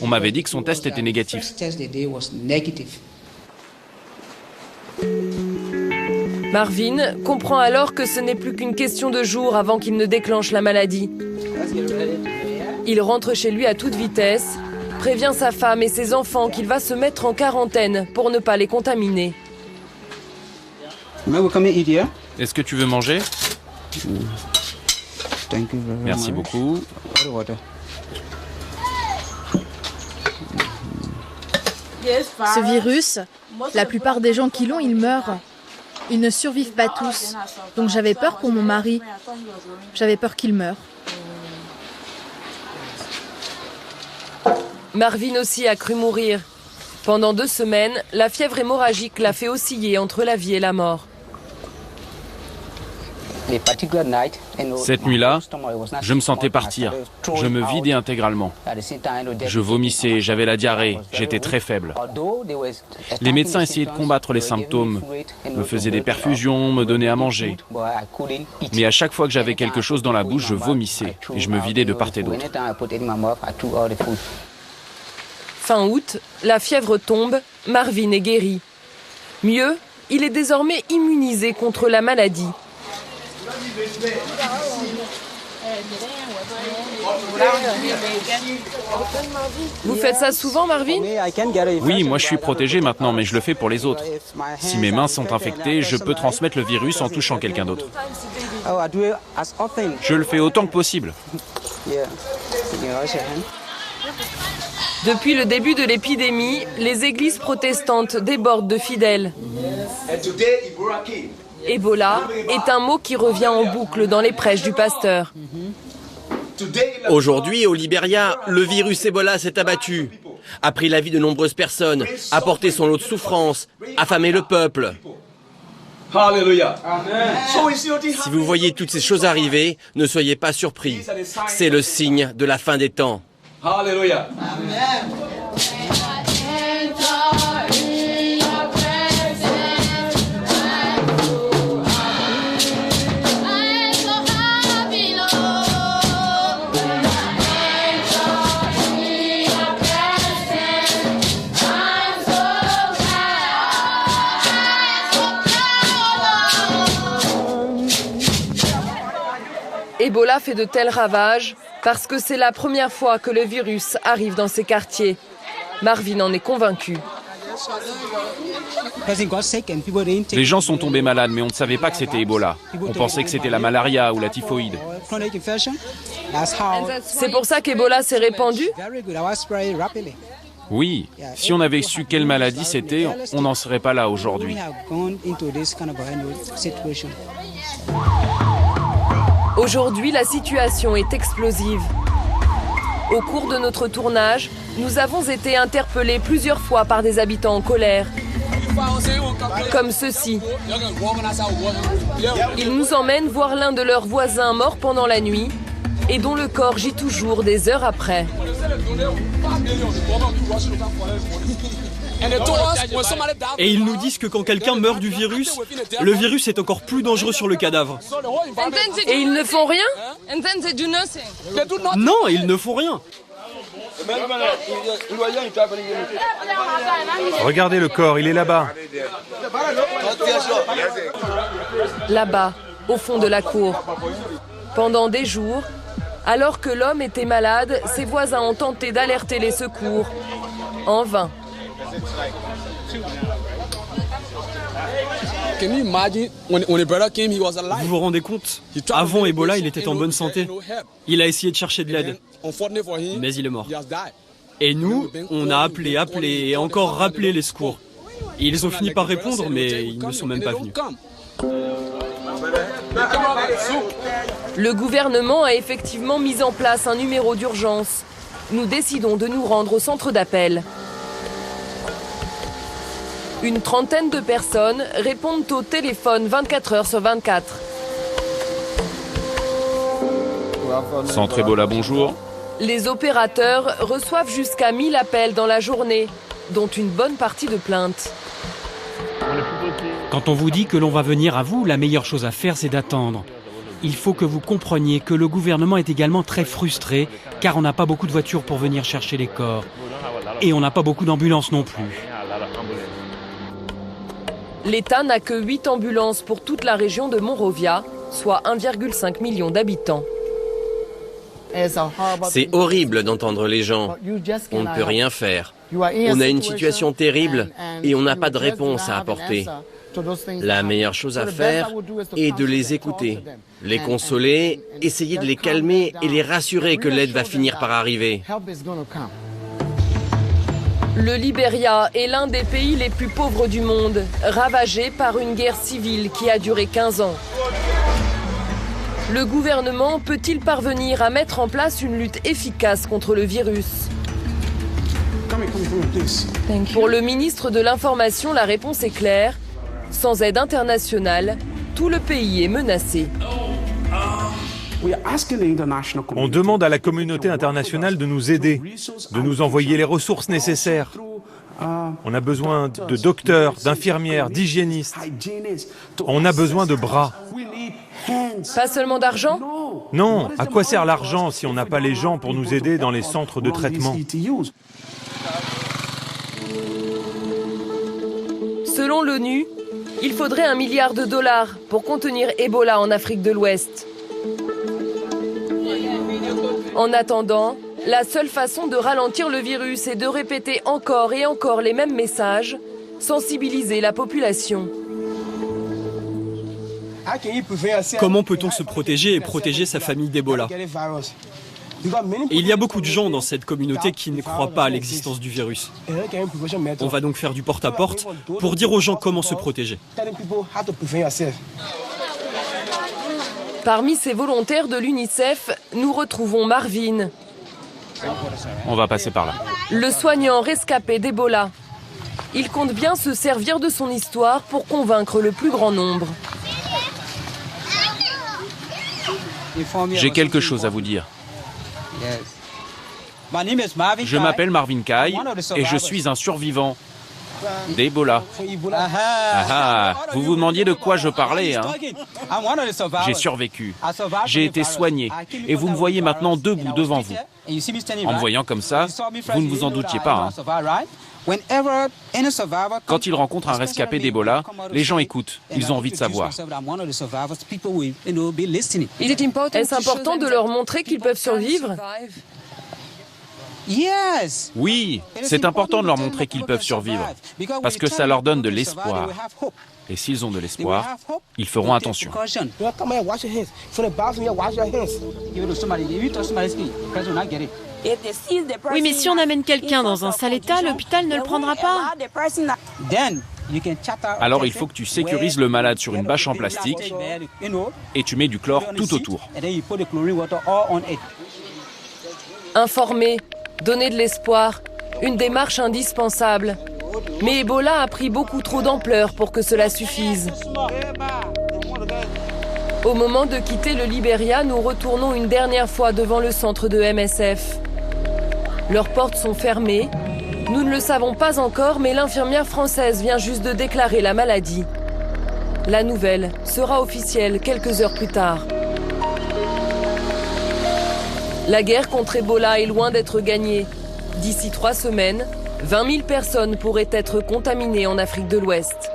On m'avait dit que son test était négatif. Marvin comprend alors que ce n'est plus qu'une question de jours avant qu'il ne déclenche la maladie. Il rentre chez lui à toute vitesse, prévient sa femme et ses enfants qu'il va se mettre en quarantaine pour ne pas les contaminer. Est-ce que tu veux manger? Merci beaucoup. Ce virus, la plupart des gens qui l'ont, ils meurent. Ils ne survivent pas tous. Donc j'avais peur pour mon mari. J'avais peur qu'il meure. Marvin aussi a cru mourir. Pendant 2 semaines, la fièvre hémorragique l'a fait osciller entre la vie et la mort. Cette nuit-là, je me sentais partir. Je me vidais intégralement. Je vomissais, j'avais la diarrhée, j'étais très faible. Les médecins essayaient de combattre les symptômes, me faisaient des perfusions, me donnaient à manger. Mais à chaque fois que j'avais quelque chose dans la bouche, je vomissais et je me vidais de part et d'autre. Fin août, la fièvre tombe, Marvin est guéri. Mieux, il est désormais immunisé contre la maladie. Vous faites ça souvent, Marvin? Oui, moi je suis protégé maintenant, mais je le fais pour les autres. Si mes mains sont infectées, je peux transmettre le virus en touchant quelqu'un d'autre. Je le fais autant que possible. Depuis le début de l'épidémie, les églises protestantes débordent de fidèles. Ebola est un mot qui revient en boucle dans les prêches du pasteur. Aujourd'hui, au Libéria, le virus Ebola s'est abattu, a pris la vie de nombreuses personnes, a porté son lot de souffrances, affamé le peuple. Alléluia. Si vous voyez toutes ces choses arriver, ne soyez pas surpris. C'est le signe de la fin des temps. Alléluia. Ebola fait de tels ravages parce que c'est la première fois que le virus arrive dans ces quartiers. Marvin en est convaincu. Les gens sont tombés malades, mais on ne savait pas que c'était Ebola. On pensait que c'était la malaria ou la typhoïde. C'est pour ça qu'Ebola s'est répandu? Oui, si on avait su quelle maladie c'était, on n'en serait pas là aujourd'hui. Aujourd'hui, la situation est explosive. Au cours de notre tournage, nous avons été interpellés plusieurs fois par des habitants en colère. Comme ceux-ci. Ils nous emmènent voir l'un de leurs voisins mort pendant la nuit et dont le corps gît toujours des heures après. Et ils nous disent que quand quelqu'un meurt du virus, le virus est encore plus dangereux sur le cadavre. Et ils ne font rien? Non, ils ne font rien. Regardez le corps, il est là-bas. Là-bas, au fond de la cour. Pendant des jours, alors que l'homme était malade, ses voisins ont tenté d'alerter les secours. En vain. Vous vous rendez compte? Avant Ebola, il était en bonne santé. Il a essayé de chercher de l'aide, mais il est mort. Et nous, on a appelé et encore rappelé les secours. Ils ont fini par répondre, mais ils ne sont même pas venus. Le gouvernement a effectivement mis en place un numéro d'urgence. Nous décidons de nous rendre au centre d'appel. Une trentaine de personnes répondent au téléphone 24 heures sur 24. Centre Ebola, bonjour. Les opérateurs reçoivent jusqu'à 1000 appels dans la journée, dont une bonne partie de plaintes. Quand on vous dit que l'on va venir à vous, la meilleure chose à faire, c'est d'attendre. Il faut que vous compreniez que le gouvernement est également très frustré, car on n'a pas beaucoup de voitures pour venir chercher les corps. Et on n'a pas beaucoup d'ambulances non plus. L'État n'a que 8 ambulances pour toute la région de Monrovia, soit 1,5 million d'habitants. C'est horrible d'entendre les gens. On ne peut rien faire. On a une situation terrible et on n'a pas de réponse à apporter. La meilleure chose à faire est de les écouter, les consoler, essayer de les calmer et les rassurer que l'aide va finir par arriver. Le Libéria est l'un des pays les plus pauvres du monde, ravagé par une guerre civile qui a duré 15 ans. Le gouvernement peut-il parvenir à mettre en place une lutte efficace contre le virus? Pour le ministre de l'Information, la réponse est claire. Sans aide internationale, tout le pays est menacé. On demande à la communauté internationale de nous aider, de nous envoyer les ressources nécessaires. On a besoin de docteurs, d'infirmières, d'hygiénistes. On a besoin de bras. Pas seulement d'argent? Non, à quoi sert l'argent si on n'a pas les gens pour nous aider dans les centres de traitement? Selon l'ONU, il faudrait $1 milliard pour contenir Ebola en Afrique de l'Ouest. En attendant, la seule façon de ralentir le virus est de répéter encore et encore les mêmes messages, sensibiliser la population. Comment peut-on se protéger et protéger sa famille d'Ebola? Et il y a beaucoup de gens dans cette communauté qui ne croient pas à l'existence du virus. On va donc faire du porte-à-porte pour dire aux gens comment se protéger. Parmi ces volontaires de l'UNICEF, nous retrouvons Marvin. On va passer par là. Le soignant rescapé d'Ebola. Il compte bien se servir de son histoire pour convaincre le plus grand nombre. J'ai quelque chose à vous dire. Je m'appelle Marvin Kai et je suis un survivant d'Ebola. Vous vous demandiez de quoi je parlais, hein? J'ai survécu. J'ai été soigné. Et vous me voyez maintenant debout devant vous. En me voyant comme ça, vous ne vous en doutiez pas, hein? Quand ils rencontrent un rescapé d'Ebola, les gens écoutent. Ils ont envie de savoir. Est-ce important de leur montrer qu'ils peuvent survivre? Oui, c'est important de leur montrer qu'ils peuvent survivre, parce que ça leur donne de l'espoir. Et s'ils ont de l'espoir, ils feront attention. Oui, mais si on amène quelqu'un dans un sale état, l'hôpital ne le prendra pas. Alors il faut que tu sécurises le malade sur une bâche en plastique et tu mets du chlore tout autour. Informer, donner de l'espoir, une démarche indispensable. Mais Ebola a pris beaucoup trop d'ampleur pour que cela suffise. Au moment de quitter le Libéria, nous retournons une dernière fois devant le centre de MSF. Leurs portes sont fermées. Nous ne le savons pas encore, mais l'infirmière française vient juste de déclarer la maladie. La nouvelle sera officielle quelques heures plus tard. La guerre contre Ebola est loin d'être gagnée. D'ici 3 semaines, 20 000 personnes pourraient être contaminées en Afrique de l'Ouest.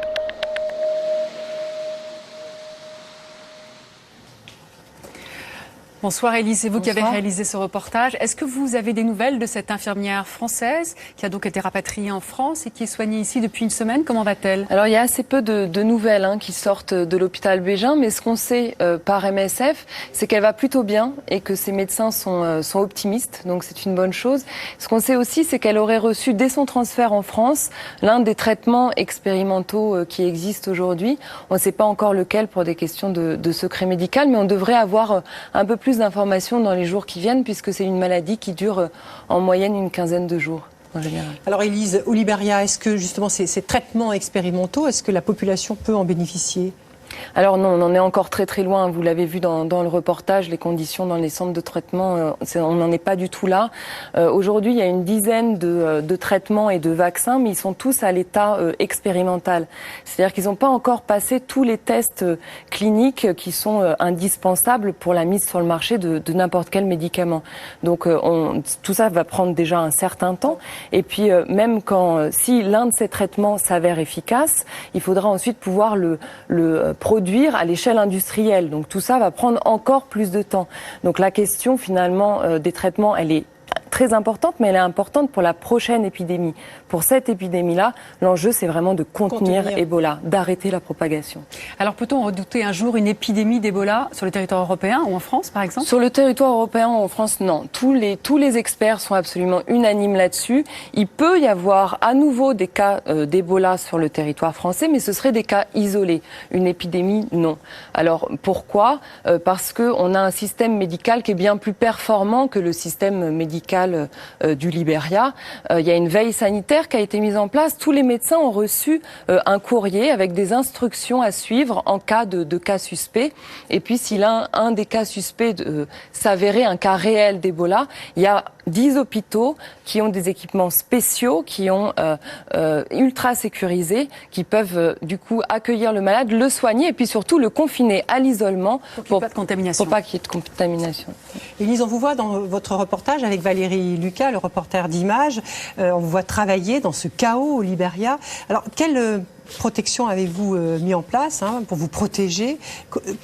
Bonsoir Élise, c'est vous qui avez réalisé ce reportage. Est-ce que vous avez des nouvelles de cette infirmière française qui a donc été rapatriée en France et qui est soignée ici depuis une semaine? Comment va-t-elle? Alors il y a assez peu de nouvelles qui sortent de l'hôpital Bégin, mais ce qu'on sait par MSF, c'est qu'elle va plutôt bien et que ses médecins sont optimistes, donc c'est une bonne chose. Ce qu'on sait aussi, c'est qu'elle aurait reçu dès son transfert en France l'un des traitements expérimentaux qui existent aujourd'hui. On ne sait pas encore lequel pour des questions de secret médical, mais on devrait avoir un peu plus d'informations dans les jours qui viennent, puisque c'est une maladie qui dure en moyenne une quinzaine de jours en général. Alors Élise, au Liberia, est-ce que justement ces traitements expérimentaux, est-ce que la population peut en bénéficier? Alors non, on en est encore très très loin. Vous l'avez vu dans le reportage, les conditions dans les centres de traitement, on n'en est pas du tout là. Aujourd'hui, il y a une dizaine de traitements et de vaccins, mais ils sont tous à l'état expérimental. C'est-à-dire qu'ils n'ont pas encore passé tous les tests cliniques qui sont indispensables pour la mise sur le marché de n'importe quel médicament. Donc tout ça va prendre déjà un certain temps. Et puis même si l'un de ces traitements s'avère efficace, il faudra ensuite pouvoir le produire à l'échelle industrielle. Donc tout ça va prendre encore plus de temps. Donc la question finalement des traitements, elle est très importante, mais elle est importante pour la prochaine épidémie. Pour cette épidémie-là, l'enjeu, c'est vraiment de contenir Ebola, d'arrêter la propagation. Alors peut-on redouter un jour une épidémie d'Ebola sur le territoire européen ou en France, par exemple? Sur le territoire européen ou en France, non. Tous les experts sont absolument unanimes là-dessus. Il peut y avoir à nouveau des cas d'Ebola sur le territoire français, mais ce seraient des cas isolés. Une épidémie, non. Alors pourquoi? Parce qu'on a un système médical qui est bien plus performant que le système médical du Liberia. Il y a une veille sanitaire qui a été mise en place. Tous les médecins ont reçu un courrier avec des instructions à suivre en cas de cas suspect. Et puis si un des cas suspects s'avérait un cas réel d'Ebola, il y a 10 hôpitaux qui ont des équipements spéciaux, qui ont ultra sécurisés, qui peuvent du coup accueillir le malade, le soigner et puis surtout le confiner à l'isolement pour pas qu'il y ait de contamination. Élise, on vous voit dans votre reportage avec Valérie Lucas, le reporter d'Images. On vous voit travailler dans ce chaos au Liberia. Alors, quelle protection avez-vous mis en place pour vous protéger?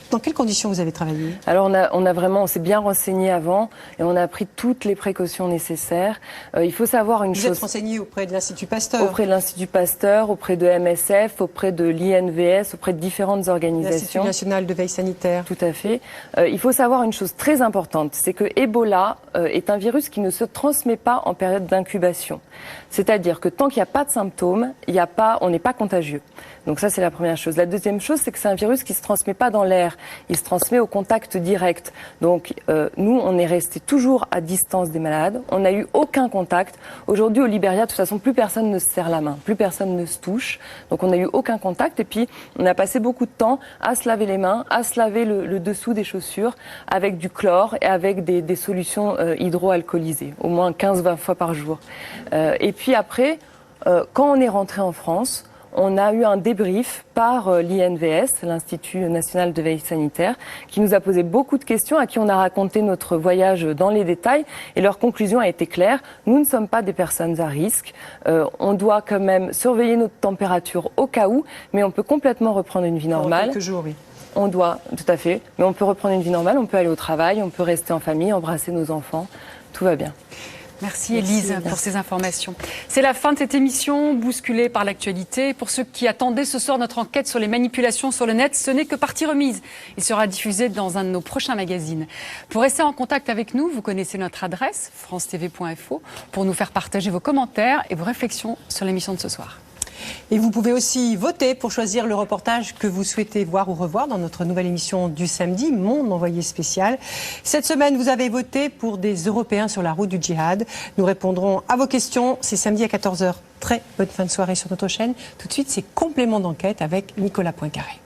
Dans quelles conditions vous avez travaillé? Alors on s'est bien renseigné avant et on a pris toutes les précautions nécessaires. Il faut savoir une chose. Vous êtes renseigné auprès de l'Institut Pasteur? Auprès de l'Institut Pasteur, auprès de MSF, auprès de l'INVS, auprès de différentes organisations. L'Institut national de veille sanitaire. Tout à fait. Il faut savoir une chose très importante, c'est que Ebola est un virus qui ne se transmet pas en période d'incubation. C'est-à-dire que tant qu'il n'y a pas de symptômes, on n'est pas contagieux. Donc ça, c'est la première chose. La deuxième chose, c'est que c'est un virus qui ne se transmet pas dans l'air. Il se transmet au contact direct. Donc nous, on est resté toujours à distance des malades. On n'a eu aucun contact. Aujourd'hui, au Liberia, de toute façon, plus personne ne se serre la main. Plus personne ne se touche. Donc on n'a eu aucun contact. Et puis, on a passé beaucoup de temps à se laver les mains, à se laver le dessous des chaussures avec du chlore et avec des solutions hydroalcoolisées. Au moins 15-20 fois par jour. Et puis après, quand on est rentré en France, on a eu un débrief par l'INVS, l'Institut national de veille sanitaire, qui nous a posé beaucoup de questions, à qui on a raconté notre voyage dans les détails. Et leur conclusion a été claire. Nous ne sommes pas des personnes à risque. On doit quand même surveiller notre température au cas où, mais on peut complètement reprendre une vie normale. Quelques jours, oui. On doit, tout à fait. Mais on peut reprendre une vie normale, on peut aller au travail, on peut rester en famille, embrasser nos enfants. Tout va bien. Merci Élise pour ces informations. C'est la fin de cette émission bousculée par l'actualité. Pour ceux qui attendaient ce soir notre enquête sur les manipulations sur le net, ce n'est que partie remise. Il sera diffusé dans un de nos prochains magazines. Pour rester en contact avec nous, vous connaissez notre adresse, francetv.info, pour nous faire partager vos commentaires et vos réflexions sur l'émission de ce soir. Et vous pouvez aussi voter pour choisir le reportage que vous souhaitez voir ou revoir dans notre nouvelle émission du samedi, Mon envoyé spécial. Cette semaine, vous avez voté pour des Européens sur la route du djihad. Nous répondrons à vos questions. C'est samedi à 14h. Très bonne fin de soirée sur notre chaîne. Tout de suite, c'est complément d'enquête avec Nicolas Poincaré.